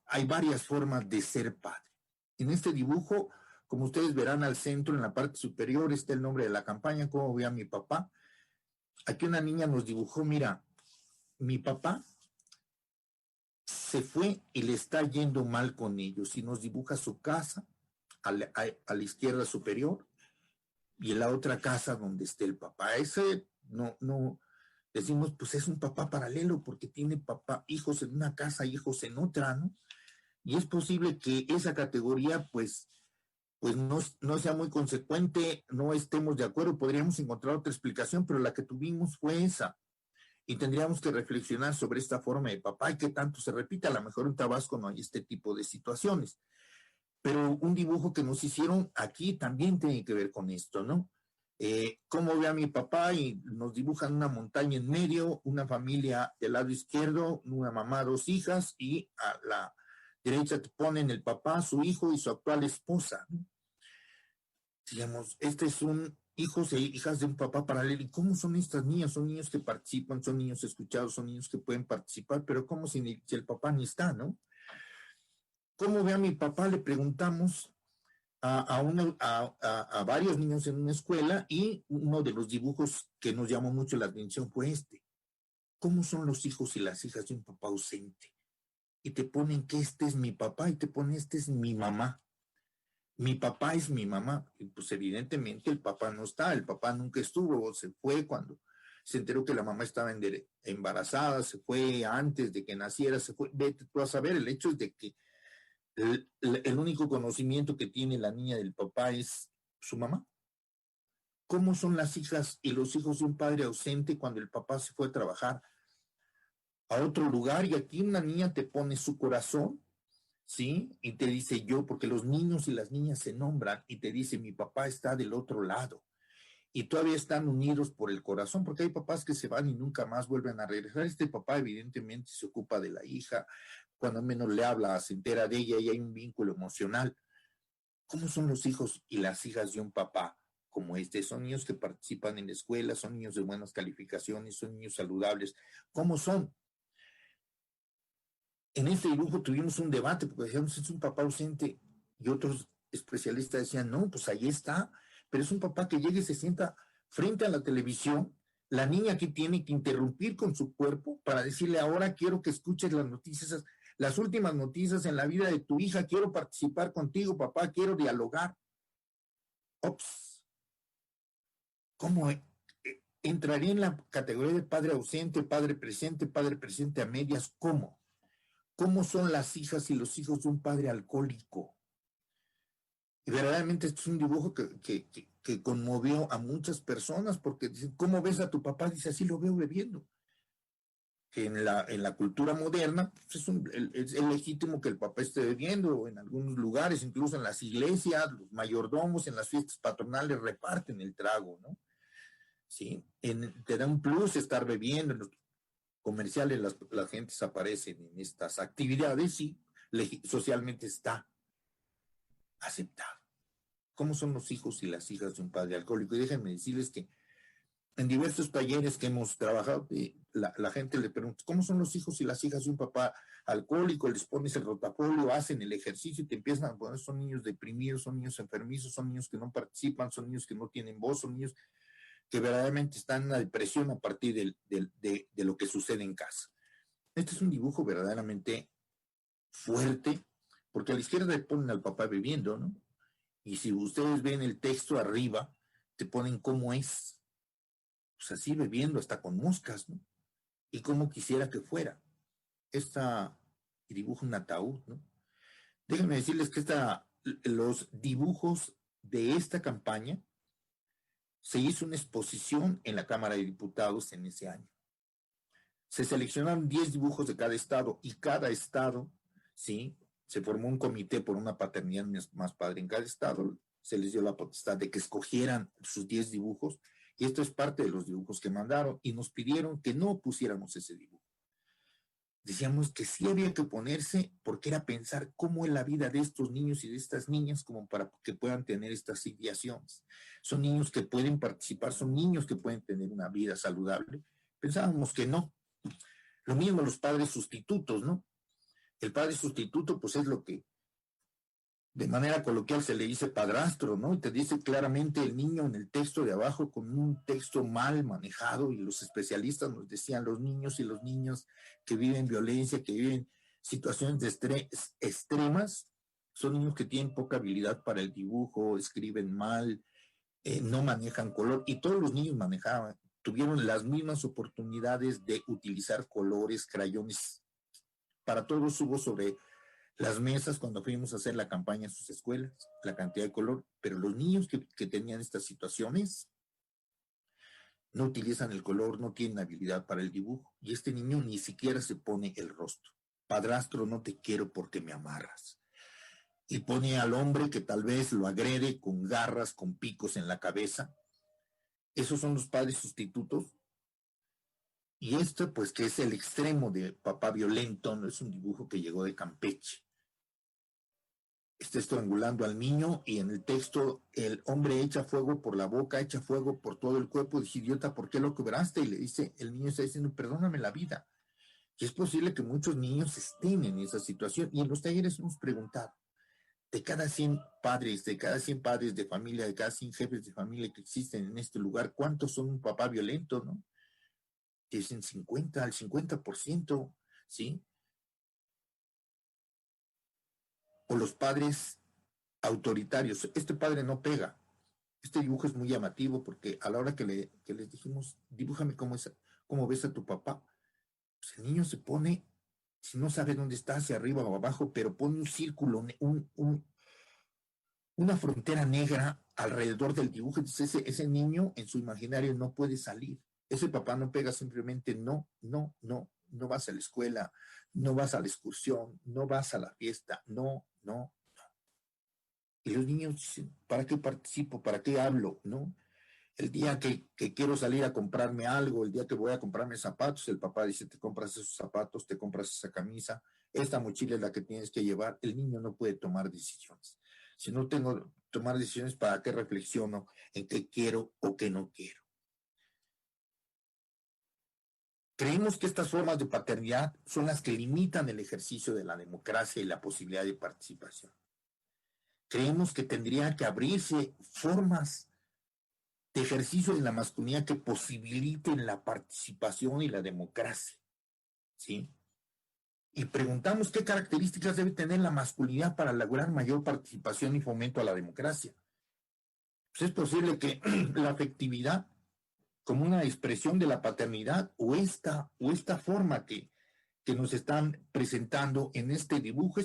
hay varias formas de ser padre. En este dibujo, como ustedes verán al centro, en la parte superior, está el nombre de la campaña, cómo ve a mi papá. Aquí una niña nos dibujó, mira, mi papá se fue y le está yendo mal con ellos, y nos dibuja su casa a la izquierda superior y en la otra casa donde esté el papá. Ese no decimos, pues es un papá paralelo porque tiene hijos en una casa, hijos en otra, ¿no? Y es posible que esa categoría, pues no sea muy consecuente, no estemos de acuerdo, podríamos encontrar otra explicación, pero la que tuvimos fue esa. Y tendríamos que reflexionar sobre esta forma de papá y qué tanto se repite. A lo mejor en Tabasco no hay este tipo de situaciones. Pero un dibujo que nos hicieron aquí también tiene que ver con esto, ¿no? Cómo ve a mi papá y nos dibujan una montaña en medio, una familia del lado izquierdo, una mamá, 2 hijas, y a la derecha te ponen el papá, su hijo y su actual esposa, ¿no? Digamos, son hijos e hijas de un papá paralelo. ¿Y cómo son estas niñas? Son niños que participan, son niños escuchados, son niños que pueden participar, pero ¿cómo si el papá ni está, no? ¿Cómo ve a mi papá? Le preguntamos a varios niños en una escuela, y uno de los dibujos que nos llamó mucho la atención fue este. ¿Cómo son los hijos y las hijas de un papá ausente? Y te ponen que este es mi papá y te ponen este es mi mamá. Mi papá es mi mamá. Y pues evidentemente el papá no está, el papá nunca estuvo, se fue cuando se enteró que la mamá estaba embarazada, se fue antes de que naciera, se fue. Vete tú a saber, el hecho es de que el único conocimiento que tiene la niña del papá es su mamá. ¿Cómo son las hijas y los hijos de un padre ausente cuando el papá se fue a trabajar a otro lugar? Y aquí una niña te pone su corazón, ¿sí? Y te dice yo, porque los niños y las niñas se nombran, y te dice mi papá está del otro lado. Y todavía están unidos por el corazón, porque hay papás que se van y nunca más vuelven a regresar. Este papá evidentemente se ocupa de la hija, cuando menos le habla, se entera de ella y hay un vínculo emocional. ¿Cómo son los hijos y las hijas de un papá como este? Son niños que participan en la escuela, son niños de buenas calificaciones, son niños saludables. ¿Cómo son? En este dibujo tuvimos un debate, porque decíamos, es un papá ausente, y otros especialistas decían, no, pues ahí está, pero es un papá que llega y se sienta frente a la televisión. La niña que tiene que interrumpir con su cuerpo para decirle, ahora quiero que escuches las noticias, las últimas noticias en la vida de tu hija, quiero participar contigo, papá, quiero dialogar. Ops. ¿Cómo entraría en la categoría de padre ausente, padre presente a medias? ¿Cómo? ¿Cómo son las hijas y los hijos de un padre alcohólico? Y verdaderamente este es un dibujo que conmovió a muchas personas, porque dicen, ¿cómo ves a tu papá? Dice, así lo veo bebiendo. Que en la cultura moderna pues es legítimo que el papá esté bebiendo, en algunos lugares, incluso en las iglesias, los mayordomos en las fiestas patronales reparten el trago, ¿no? ¿Sí? Te da un plus estar bebiendo, en los comerciales la gente aparece en estas actividades y socialmente está aceptado. ¿Cómo son los hijos y las hijas de un padre alcohólico? Y déjenme decirles que en diversos talleres que hemos trabajado, la gente le pregunta, ¿cómo son los hijos y las hijas de un papá alcohólico? Les pones el rotafolio, hacen el ejercicio y te empiezan a poner, son niños deprimidos, son niños enfermizos, son niños que no participan, son niños que no tienen voz, son niños que verdaderamente están en una depresión a partir de lo que sucede en casa. Este es un dibujo verdaderamente fuerte, porque a la izquierda le ponen al papá bebiendo, ¿no? Y si ustedes ven el texto arriba, te ponen cómo es, pues así bebiendo, hasta con moscas, ¿no? Y cómo quisiera que fuera. Y dibuja un ataúd, ¿no? Déjenme decirles que los dibujos de esta campaña se hizo una exposición en la Cámara de Diputados en ese año. Se seleccionaron 10 dibujos de cada estado y cada estado, ¿sí? Se formó un comité por una paternidad más padre en cada estado, se les dio la potestad de que escogieran sus 10 dibujos y esto es parte de los dibujos que mandaron y nos pidieron que no pusiéramos ese dibujo. Decíamos que sí había que ponerse porque era pensar cómo es la vida de estos niños y de estas niñas como para que puedan tener estas ideaciones. Son niños que pueden participar, son niños que pueden tener una vida saludable. Pensábamos que no. Lo mismo los padres sustitutos, ¿no? El padre sustituto, pues es lo que de manera coloquial se le dice padrastro, ¿no? Y te dice claramente el niño en el texto de abajo con un texto mal manejado y los especialistas nos decían los niños y los niños que viven violencia, que viven situaciones de estrés extremas, son niños que tienen poca habilidad para el dibujo, escriben mal, no manejan color y todos los niños tuvieron las mismas oportunidades de utilizar colores, crayones. Para todos hubo sobre las mesas cuando fuimos a hacer la campaña en sus escuelas, la cantidad de color, pero los niños que tenían estas situaciones no utilizan el color, no tienen habilidad para el dibujo, y este niño ni siquiera se pone el rostro. Padrastro, no te quiero porque me amarras. Y pone al hombre que tal vez lo agrede con garras, con picos en la cabeza. Esos son los padres sustitutos. Y esto, pues, que es el extremo de papá violento, no es un dibujo que llegó de Campeche. Está estrangulando al niño y en el texto el hombre echa fuego por la boca, echa fuego por todo el cuerpo. Dice, idiota, ¿por qué lo quebraste? Y le dice, el niño está diciendo, perdóname la vida. Y es posible que muchos niños estén en esa situación. Y en los talleres hemos preguntado, de cada 100 padres, de cada 100 padres de familia, de cada 100 jefes de familia que existen en este lugar, ¿cuántos son un papá violento, no? Dicen 50, al 50%, ¿sí? O los padres autoritarios. Este padre no pega. Este dibujo es muy llamativo porque a la hora que les dijimos, dibújame cómo ves a tu papá, pues el niño se pone, si no sabe dónde está, hacia arriba o abajo, pero pone un círculo, una frontera negra alrededor del dibujo. Entonces ese niño en su imaginario no puede salir. Ese papá no pega, simplemente no vas a la escuela, no vas a la excursión, no vas a la fiesta, no. Y los niños dicen, ¿para qué participo? ¿Para qué hablo? ¿No? El día que quiero salir a comprarme algo, el día que voy a comprarme zapatos, el papá dice, te compras esos zapatos, te compras esa camisa, esta mochila es la que tienes que llevar. El niño no puede tomar decisiones. Si no tengo que tomar decisiones, ¿para qué reflexiono en qué quiero o qué no quiero? Creemos que estas formas de paternidad son las que limitan el ejercicio de la democracia y la posibilidad de participación. Creemos que tendría que abrirse formas de ejercicio de la masculinidad que posibiliten la participación y la democracia, ¿sí? Y preguntamos qué características debe tener la masculinidad para lograr mayor participación y fomento a la democracia. Pues es posible que la afectividad como una expresión de la paternidad o esta forma que nos están presentando en este dibujo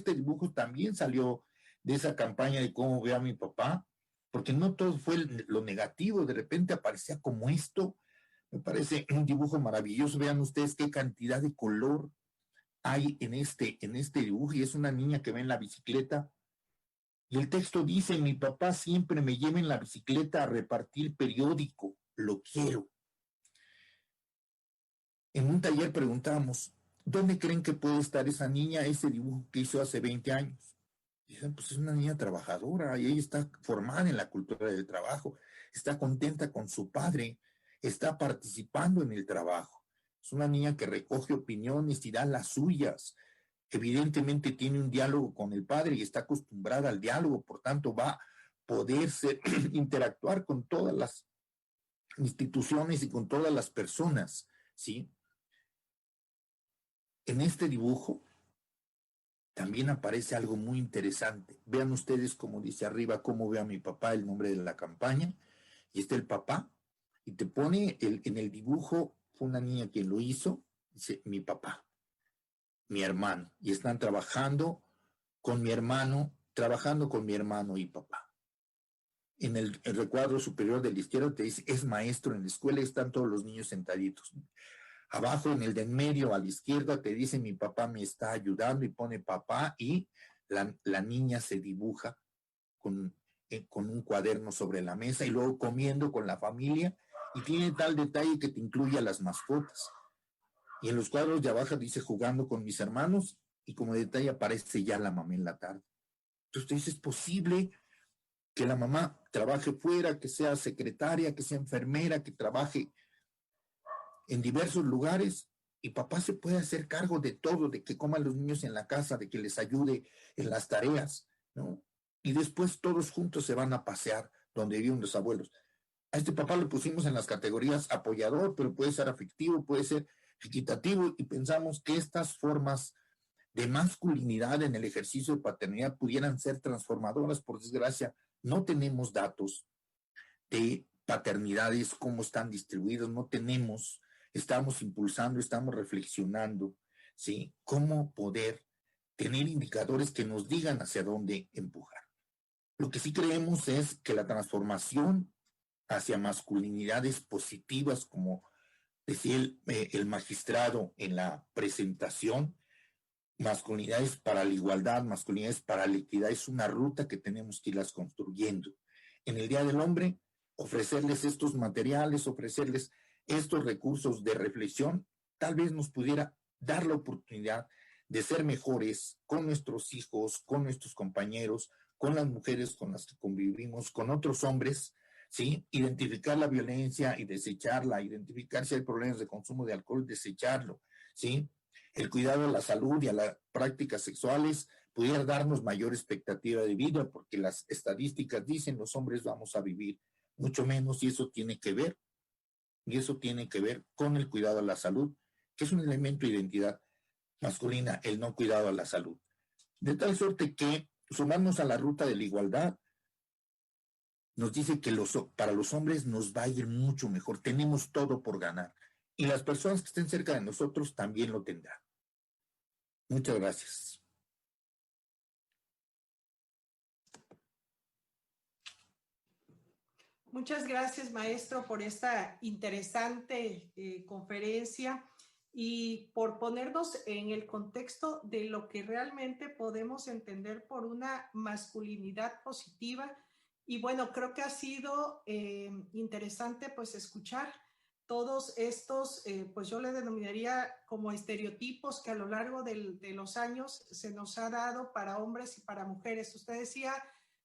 también salió de esa campaña de cómo ve a mi papá, porque no todo fue lo negativo, de repente aparecía como esto. Me parece un dibujo maravilloso. Vean ustedes qué cantidad de color hay en este dibujo, y es una niña que va en la bicicleta, y el texto dice, mi papá siempre me lleva en la bicicleta a repartir periódico, lo quiero. En un taller preguntamos, ¿dónde creen que puede estar esa niña, ese dibujo que hizo hace 20 años? Dicen, pues es una niña trabajadora y ella está formada en la cultura del trabajo, está contenta con su padre, está participando en el trabajo. Es una niña que recoge opiniones y da las suyas. Evidentemente tiene un diálogo con el padre y está acostumbrada al diálogo, por tanto va a poderse interactuar con todas las instituciones y con todas las personas, ¿sí? En este dibujo también aparece algo muy interesante. Vean ustedes, como dice arriba, cómo ve a mi papá, el nombre de la campaña, y está el papá, y te pone en el dibujo, fue una niña quien lo hizo, dice mi papá, mi hermano, y están trabajando con mi hermano y papá. En el recuadro superior de la izquierda te dice, es maestro en la escuela, están todos los niños sentaditos. Abajo en el de en medio a la izquierda te dice, mi papá me está ayudando, y pone papá, y la niña se dibuja con un cuaderno sobre la mesa, y luego comiendo con la familia, y tiene tal detalle que te incluye a las mascotas. Y en los cuadros de abajo dice, jugando con mis hermanos, y como detalle aparece ya la mamá en la tarde. Entonces te dice, es posible que la mamá trabaje fuera, que sea secretaria, que sea enfermera, que trabaje en diversos lugares, y papá se puede hacer cargo de todo, de que coman los niños en la casa, de que les ayude en las tareas, ¿no? Y después todos juntos se van a pasear donde viven los abuelos. A este papá lo pusimos en las categorías apoyador, pero puede ser afectivo, puede ser equitativo, y pensamos que estas formas de masculinidad en el ejercicio de paternidad pudieran ser transformadoras. Por desgracia, no tenemos datos de paternidades, cómo están distribuidos, no tenemos, estamos impulsando, estamos reflexionando, ¿sí? Cómo poder tener indicadores que nos digan hacia dónde empujar. Lo que sí creemos es que la transformación hacia masculinidades positivas, como decía el magistrado en la presentación, masculinidades para la igualdad, masculinidades para la equidad, es una ruta que tenemos que irlas construyendo. En el Día del Hombre, ofrecerles estos materiales, ofrecerles estos recursos de reflexión, tal vez nos pudiera dar la oportunidad de ser mejores con nuestros hijos, con nuestros compañeros, con las mujeres con las que convivimos, con otros hombres, ¿sí? Identificar la violencia y desecharla, identificar si hay problemas de consumo de alcohol, desecharlo, ¿sí? El cuidado a la salud y a las prácticas sexuales pudiera darnos mayor expectativa de vida, porque las estadísticas dicen los hombres vamos a vivir mucho menos, y eso tiene que ver con el cuidado a la salud, que es un elemento de identidad masculina, el no cuidado a la salud. De tal suerte que sumarnos a la ruta de la igualdad nos dice que para los hombres nos va a ir mucho mejor, tenemos todo por ganar, y las personas que estén cerca de nosotros también lo tendrán. Muchas gracias. Muchas gracias, maestro, por esta interesante conferencia y por ponernos en el contexto de lo que realmente podemos entender por una masculinidad positiva. Y bueno, creo que ha sido interesante pues escuchar todos estos, pues yo le denominaría como estereotipos que a lo largo de los años se nos ha dado para hombres y para mujeres. Usted decía,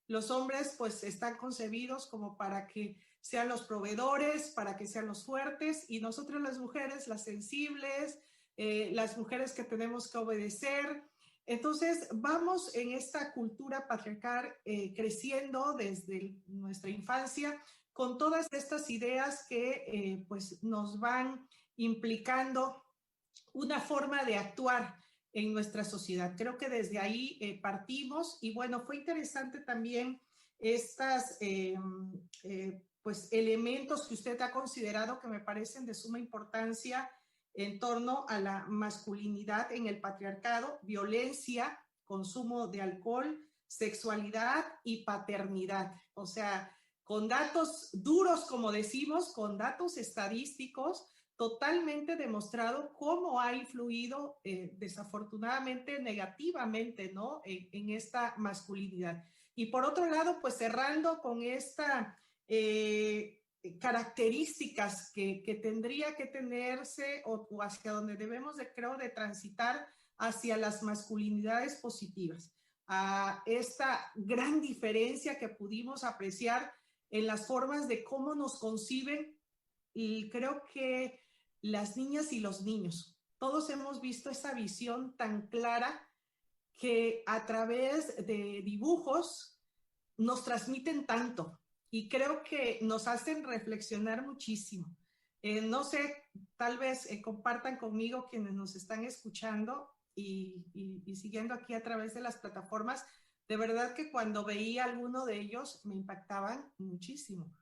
los hombres pues están concebidos como para que sean los proveedores, para que sean los fuertes, y nosotros las mujeres, las sensibles, las mujeres que tenemos que obedecer. Entonces vamos en esta cultura patriarcal creciendo desde nuestra infancia con todas estas ideas que pues nos van implicando una forma de actuar en nuestra sociedad. Creo que desde ahí partimos, y bueno, fue interesante también estas pues elementos que usted ha considerado que me parecen de suma importancia en torno a la masculinidad en el patriarcado: violencia, consumo de alcohol, sexualidad y paternidad. O sea, con datos duros, como decimos, con datos estadísticos, totalmente demostrado cómo ha influido desafortunadamente negativamente, ¿no? En esta masculinidad. Y por otro lado, pues cerrando con esta características que tendría que tenerse o hacia donde debemos creo de transitar hacia las masculinidades positivas, a esta gran diferencia que pudimos apreciar en las formas de cómo nos conciben. Y creo que las niñas y los niños, todos hemos visto esa visión tan clara que a través de dibujos nos transmiten tanto, y creo que nos hacen reflexionar muchísimo. No sé, tal vez compartan conmigo quienes nos están escuchando y siguiendo aquí a través de las plataformas. De verdad que cuando veía alguno de ellos me impactaban muchísimo,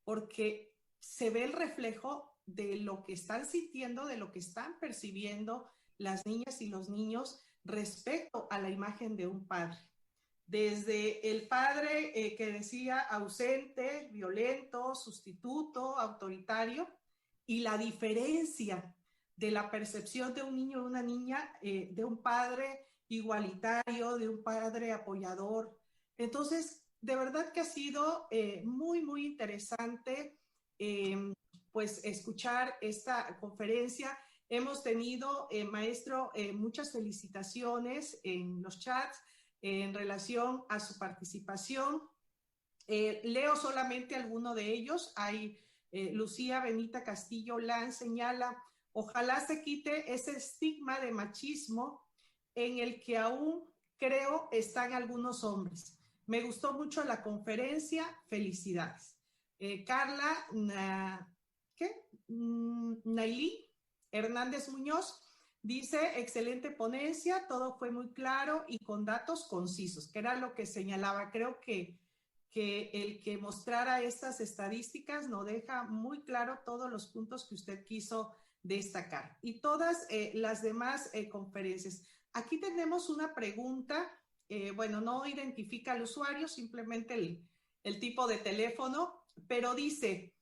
porque se ve el reflejo de lo que están sintiendo, de lo que están percibiendo las niñas y los niños respecto a la imagen de un padre. Desde el padre que decía ausente, violento, sustituto, autoritario, y la diferencia de la percepción de un niño o una niña, de un padre igualitario, de un padre apoyador. Entonces, de verdad que ha sido muy, muy interesante pues escuchar esta conferencia. Hemos tenido, maestro, muchas felicitaciones en los chats en relación a su participación. Leo solamente alguno de ellos. Hay Lucía Benita Castillo Lan señala, ojalá se quite ese estigma de machismo en el que aún creo están algunos hombres. Me gustó mucho la conferencia, felicidades. Carla Nailí Hernández Muñoz dice, excelente ponencia, todo fue muy claro y con datos concisos, que era lo que señalaba. Creo que el que mostrara estas estadísticas nos deja muy claro todos los puntos que usted quiso destacar. Y todas las demás conferencias. Aquí tenemos una pregunta, bueno, no identifica al usuario, simplemente el tipo de teléfono, pero dice,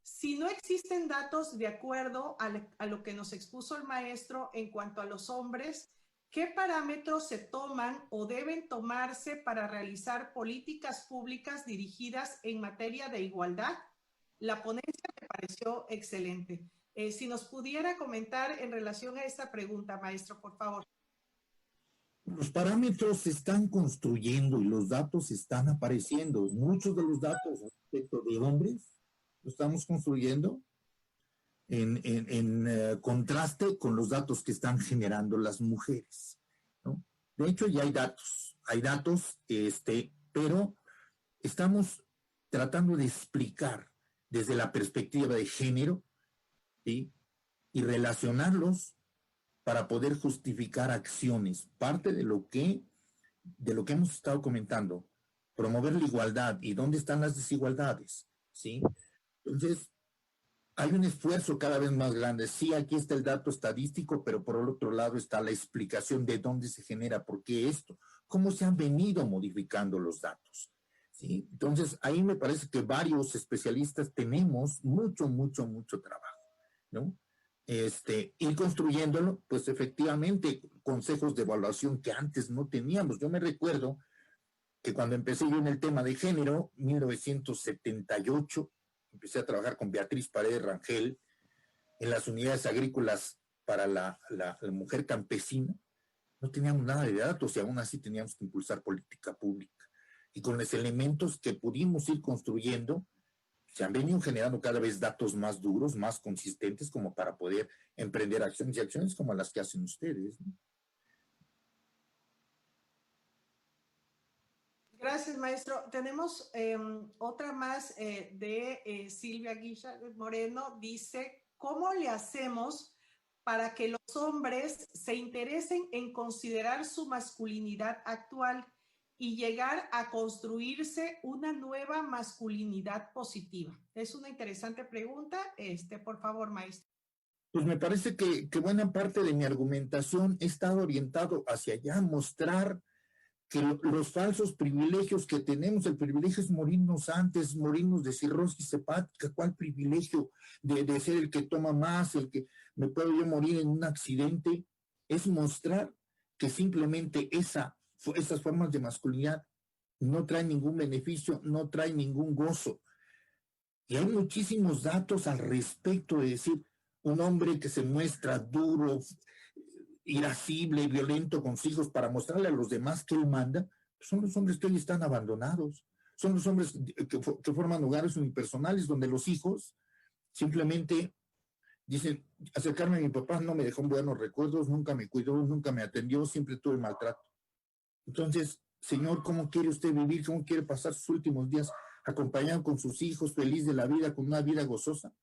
si no existen datos de acuerdo a lo que nos expuso el maestro en cuanto a los hombres, ¿qué parámetros se toman o deben tomarse para realizar políticas públicas dirigidas en materia de igualdad? La ponencia me pareció excelente. Si nos pudiera comentar en relación a esta pregunta, maestro, por favor. Los parámetros se están construyendo y los datos están apareciendo. Muchos de los datos respecto de hombres lo estamos construyendo en contraste con los datos que están generando las mujeres, ¿no? De hecho, ya hay datos, pero estamos tratando de explicar desde la perspectiva de género, ¿sí? Y relacionarlos para poder justificar acciones. Parte de lo que hemos estado comentando, promover la igualdad y dónde están las desigualdades, ¿sí? Entonces, hay un esfuerzo cada vez más grande. Sí, aquí está el dato estadístico, pero por el otro lado está la explicación de dónde se genera, por qué esto, cómo se han venido modificando los datos, ¿sí? Entonces, ahí me parece que varios especialistas tenemos mucho trabajo, ¿no? Ir construyéndolo, pues efectivamente, consejos de evaluación que antes no teníamos. Yo me recuerdo que cuando empecé yo en el tema de género, 1978, empecé a trabajar con Beatriz Paredes Rangel en las unidades agrícolas para la mujer campesina. No teníamos nada de datos y aún así teníamos que impulsar política pública. Y con los elementos que pudimos ir construyendo, se han venido generando cada vez datos más duros, más consistentes, como para poder emprender acciones y acciones como las que hacen ustedes, ¿no? Gracias, maestro. Tenemos otra más de Silvia Guilla Moreno. Dice, ¿cómo le hacemos para que los hombres se interesen en considerar su masculinidad actual y llegar a construirse una nueva masculinidad positiva? Es una interesante pregunta. Por favor, maestro. Pues me parece que buena parte de mi argumentación ha estado orientado hacia allá, mostrar que los falsos privilegios que tenemos, el privilegio es morirnos antes, morirnos de cirrosis hepática. ¿Cuál privilegio de ser el que toma más, el que me puedo yo morir en un accidente? Es mostrar que simplemente esas formas de masculinidad no traen ningún beneficio, no traen ningún gozo. Y hay muchísimos datos al respecto de decir, un hombre que se muestra duro, irascible, violento con sus hijos para mostrarle a los demás que él manda, son los hombres que hoy están abandonados, son los hombres que forman hogares unipersonales donde los hijos simplemente dicen, acercarme a mi papá no me dejó buenos recuerdos, nunca me cuidó, nunca me atendió, siempre tuve maltrato. Entonces, señor, ¿cómo quiere usted vivir? ¿Cómo quiere pasar sus últimos días acompañado con sus hijos, feliz de la vida, con una vida gozosa?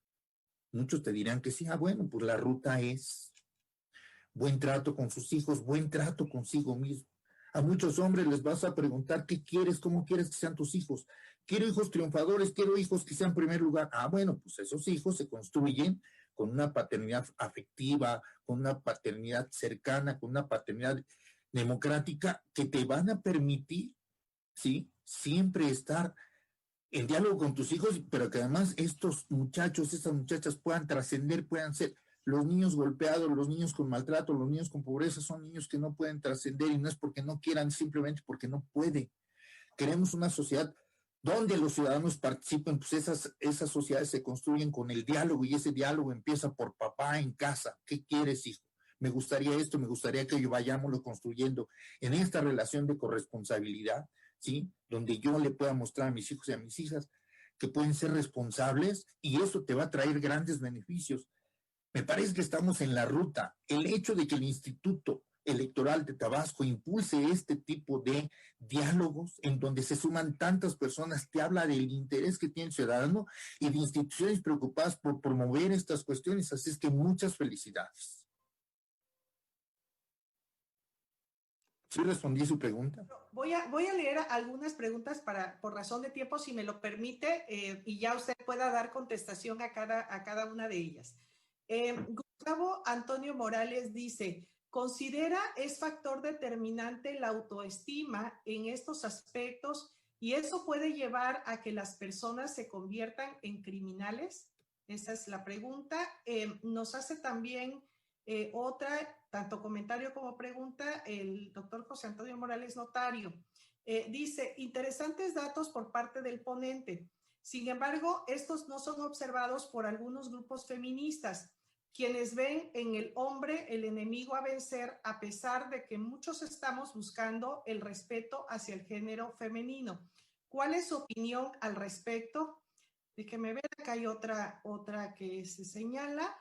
Muchos te dirán que sí, bueno, pues la ruta es buen trato con sus hijos, buen trato consigo mismo. A muchos hombres les vas a preguntar qué quieres, cómo quieres que sean tus hijos. Quiero hijos triunfadores, quiero hijos que sean primer lugar. Bueno, pues esos hijos se construyen con una paternidad afectiva, con una paternidad cercana, con una paternidad democrática que te van a permitir, ¿sí? Siempre estar en diálogo con tus hijos, pero que además estos muchachos, estas muchachas puedan trascender, puedan ser los niños golpeados, los niños con maltrato, los niños con pobreza, son niños que no pueden trascender y no es porque no quieran, simplemente porque no pueden. Queremos una sociedad donde los ciudadanos participen, pues esas sociedades se construyen con el diálogo y ese diálogo empieza por papá en casa. ¿Qué quieres, hijo? Me gustaría esto, me gustaría que vayámoslo construyendo en esta relación de corresponsabilidad, ¿sí? Donde yo le pueda mostrar a mis hijos y a mis hijas que pueden ser responsables y eso te va a traer grandes beneficios. Me parece que estamos en la ruta. El hecho de que el Instituto Electoral de Tabasco impulse este tipo de diálogos en donde se suman tantas personas, te habla del interés que tiene el ciudadano y de instituciones preocupadas por promover estas cuestiones. Así es que muchas felicidades. ¿Sí respondí su pregunta? Voy a leer algunas preguntas por razón de tiempo, si me lo permite, y ya usted pueda dar contestación a cada una de ellas. Gustavo Antonio Morales dice, ¿considera es factor determinante la autoestima en estos aspectos y eso puede llevar a que las personas se conviertan en criminales? Esa es la pregunta. Nos hace también otra, tanto comentario como pregunta, el doctor José Antonio Morales Notario. Dice, interesantes datos por parte del ponente. Sin embargo, estos no son observados por algunos grupos feministas, quienes ven en el hombre el enemigo a vencer, a pesar de que muchos estamos buscando el respeto hacia el género femenino. ¿Cuál es su opinión al respecto? Déjeme ver, acá hay otra que se señala.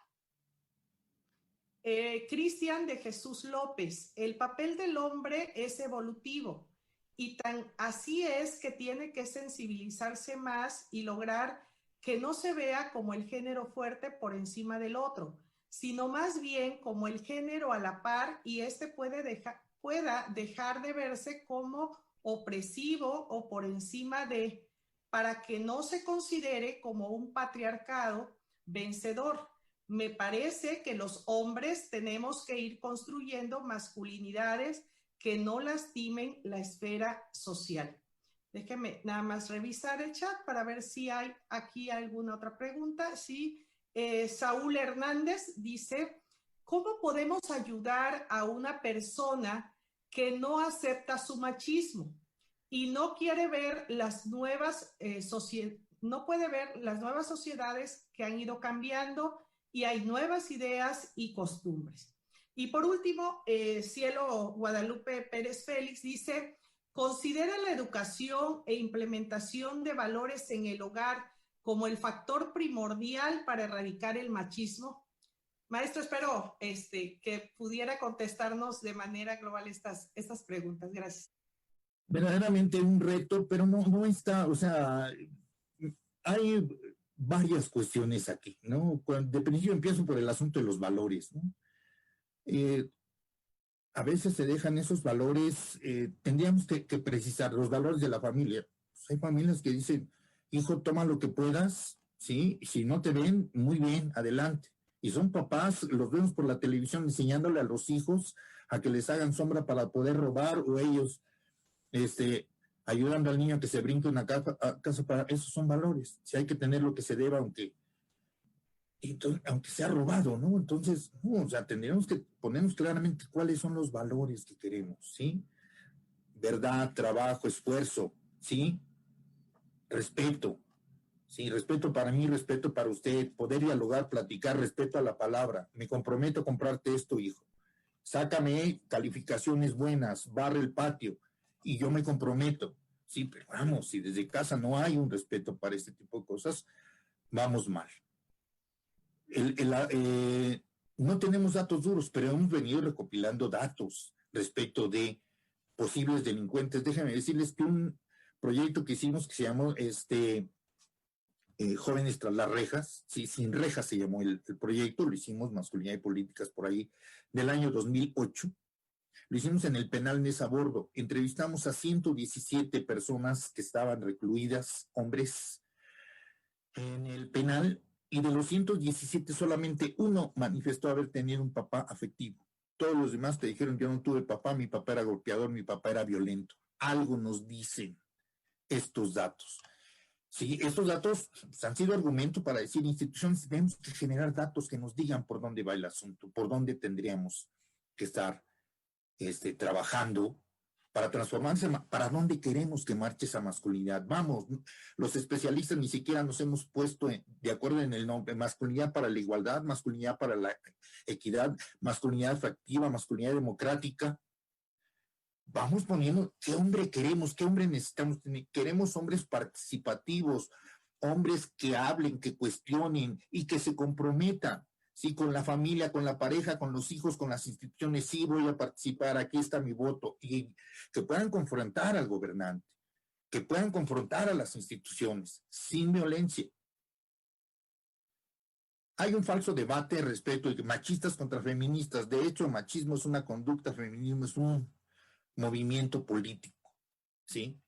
Cristian de Jesús López, el papel del hombre es evolutivo y tan así es que tiene que sensibilizarse más y lograr que no se vea como el género fuerte por encima del otro, sino más bien como el género a la par y este pueda dejar de verse como opresivo o por encima de, para que no se considere como un patriarcado vencedor. Me parece que los hombres tenemos que ir construyendo masculinidades que no lastimen la esfera social. Déjenme nada más revisar el chat para ver si hay aquí alguna otra pregunta. Sí, Saúl Hernández dice, ¿cómo podemos ayudar a una persona que no acepta su machismo y no quiere ver las nuevas no puede ver las nuevas sociedades que han ido cambiando y hay nuevas ideas y costumbres? Y por último, Cielo Guadalupe Pérez Félix dice, ¿considera la educación e implementación de valores en el hogar como el factor primordial para erradicar el machismo? Maestro, espero que pudiera contestarnos de manera global estas preguntas. Gracias. Verdaderamente un reto, pero no está, o sea, hay varias cuestiones aquí, ¿no? De principio empiezo por el asunto de los valores, ¿no? A veces se dejan esos valores, tendríamos que precisar los valores de la familia. Pues hay familias que dicen, hijo, toma lo que puedas, ¿sí? Y si no te ven, muy bien, adelante. Y son papás, los vemos por la televisión enseñándole a los hijos a que les hagan sombra para poder robar o ellos, ayudando al niño a que se brinque una casa para, esos son valores. Si hay que tener lo que se deba, aunque sea robado, ¿no? Entonces, o sea, tendríamos que ponernos claramente cuáles son los valores que queremos, ¿sí? Verdad, trabajo, esfuerzo, ¿sí? Respeto, ¿sí? Respeto para mí, respeto para usted, poder dialogar, platicar, respeto a la palabra. Me comprometo a comprarte esto, hijo. Sácame calificaciones buenas, barre el patio, y yo me comprometo. Sí, pero vamos, si desde casa no hay un respeto para este tipo de cosas, vamos mal. No tenemos datos duros, pero hemos venido recopilando datos respecto de posibles delincuentes. Déjenme decirles que un proyecto que hicimos que se llamó Jóvenes tras las rejas, sí, sin rejas se llamó el proyecto, lo hicimos, Masculinidad y Políticas, por ahí, del año 2008. Lo hicimos en el penal Mesa Bordo. Entrevistamos a 117 personas que estaban recluidas, hombres, en el penal, y de los 117 solamente uno manifestó haber tenido un papá afectivo. Todos los demás te dijeron: yo no tuve papá, mi papá era golpeador, mi papá era violento. Algo nos dicen estos datos. Sí, estos datos han sido argumento para decir: instituciones, tenemos que generar datos que nos digan por dónde va el asunto, por dónde tendríamos que estar trabajando para transformarse, para dónde queremos que marche esa masculinidad. Vamos, los especialistas ni siquiera nos hemos puesto de acuerdo en el nombre: masculinidad para la igualdad, masculinidad para la equidad, masculinidad afectiva, masculinidad democrática. Vamos poniendo qué hombre queremos, qué hombre necesitamos tener. Queremos hombres participativos, hombres que hablen, que cuestionen y que se comprometan, sí, con la familia, con la pareja, con los hijos, con las instituciones. Sí, voy a participar, aquí está mi voto, y que puedan confrontar al gobernante, que puedan confrontar a las instituciones sin violencia. Hay un falso debate respecto de machistas contra feministas. De hecho, machismo es una conducta, feminismo es un movimiento político, ¿sí?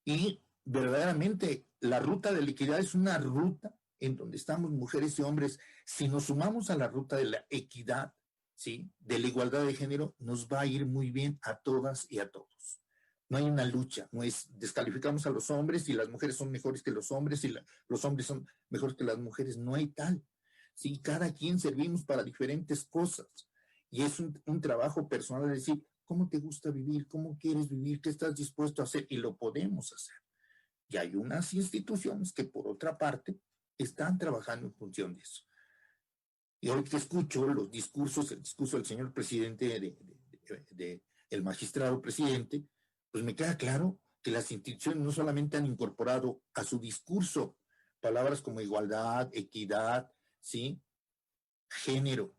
Y verdaderamente la ruta de la equidad es una ruta en donde estamos mujeres y hombres. Si nos sumamos a la ruta de la equidad, ¿sí?, de la igualdad de género, nos va a ir muy bien a todas y a todos. No hay una lucha, no es descalificamos a los hombres y las mujeres son mejores que los hombres y los hombres son mejores que las mujeres. No hay tal, ¿sí? Cada quien servimos para diferentes cosas, y es un trabajo personal de decir: ¿cómo te gusta vivir? ¿Cómo quieres vivir? ¿Qué estás dispuesto a hacer? Y lo podemos hacer. Y hay unas instituciones que, por otra parte, están trabajando en función de eso. Y hoy que escucho los discursos, el discurso del señor presidente, el magistrado presidente, pues me queda claro que las instituciones no solamente han incorporado a su discurso palabras como igualdad, equidad, ¿sí?, género.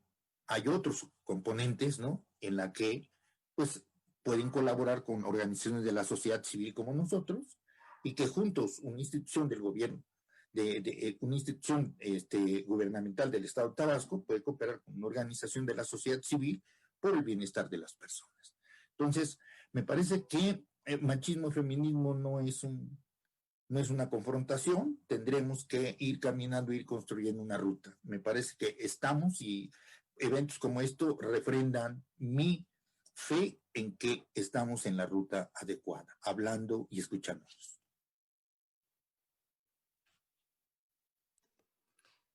Hay otros componentes, ¿no?, en la que pues pueden colaborar con organizaciones de la sociedad civil como nosotros, y que juntos, una institución del gobierno, una institución gubernamental del Estado de Tabasco, puede cooperar con una organización de la sociedad civil por el bienestar de las personas. Entonces, me parece que machismo y feminismo no es una confrontación. Tendremos que ir caminando, ir construyendo una ruta. Me parece que estamos, y eventos como esto refrendan mi fe en que estamos en la ruta adecuada, hablando y escuchándonos.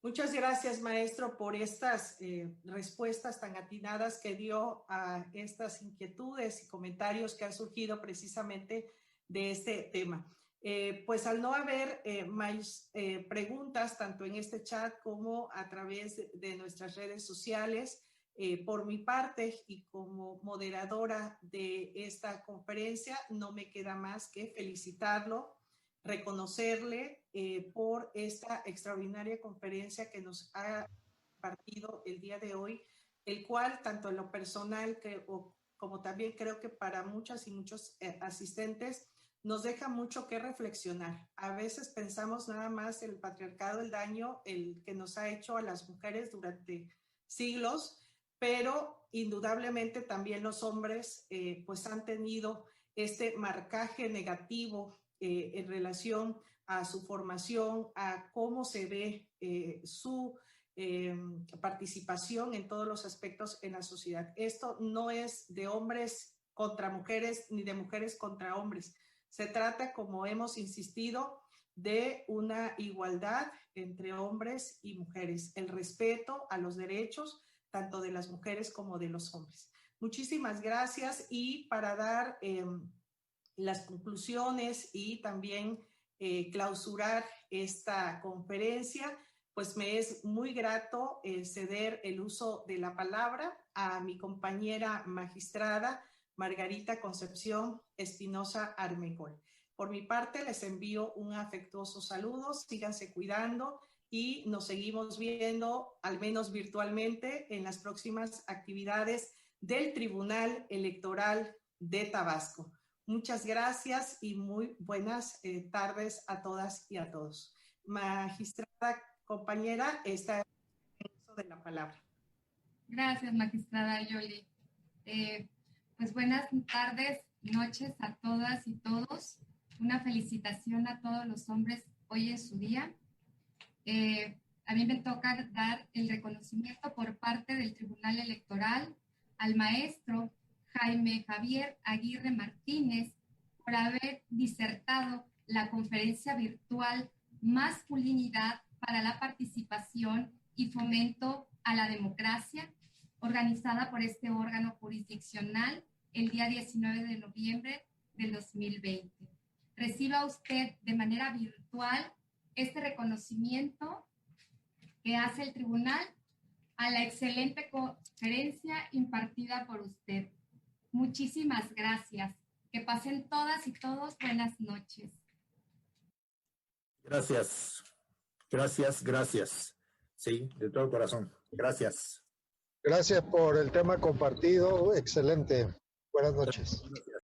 Muchas gracias, maestro, por estas respuestas tan atinadas que dio a estas inquietudes y comentarios que han surgido precisamente de este tema. Pues al no haber más preguntas, tanto en este chat como a través de nuestras redes sociales, por mi parte y como moderadora de esta conferencia, no me queda más que felicitarlo, reconocerle por esta extraordinaria conferencia que nos ha impartido el día de hoy, el cual, tanto en lo personal como también creo que para muchas y muchos asistentes, nos deja mucho que reflexionar. A veces pensamos nada más el patriarcado, el daño el que nos ha hecho a las mujeres durante siglos, pero indudablemente también los hombres pues han tenido este marcaje negativo en relación a su formación, a cómo se ve su participación en todos los aspectos en la sociedad. Esto no es de hombres contra mujeres ni de mujeres contra hombres. Se trata, como hemos insistido, de una igualdad entre hombres y mujeres, el respeto a los derechos tanto de las mujeres como de los hombres. Muchísimas gracias, y para dar las conclusiones y también clausurar esta conferencia, pues me es muy grato ceder el uso de la palabra a mi compañera magistrada Margarita Concepción Espinosa Armengol. Por mi parte, les envío un afectuoso saludo, síganse cuidando y nos seguimos viendo, al menos virtualmente, en las próximas actividades del Tribunal Electoral de Tabasco. Muchas gracias y muy buenas tardes a todas y a todos. magistrada compañera, está en uso de la palabra. Gracias, magistrada Yoli. Pues buenas tardes, noches a todas y todos. Una felicitación a todos los hombres hoy en su día. A mí me toca dar el reconocimiento por parte del Tribunal Electoral al maestro Jaime Javier Aguirre Martínez por haber disertado la conferencia virtual Masculinidad para la Participación y Fomento a la Democracia, organizada por este órgano jurisdiccional el día 19 de noviembre del 2020. Reciba usted de manera virtual este reconocimiento que hace el tribunal a la excelente conferencia impartida por usted. Muchísimas gracias. Que pasen todas y todos buenas noches. Gracias. Sí, de todo corazón. Gracias. Gracias por el tema compartido. Excelente. Buenas noches.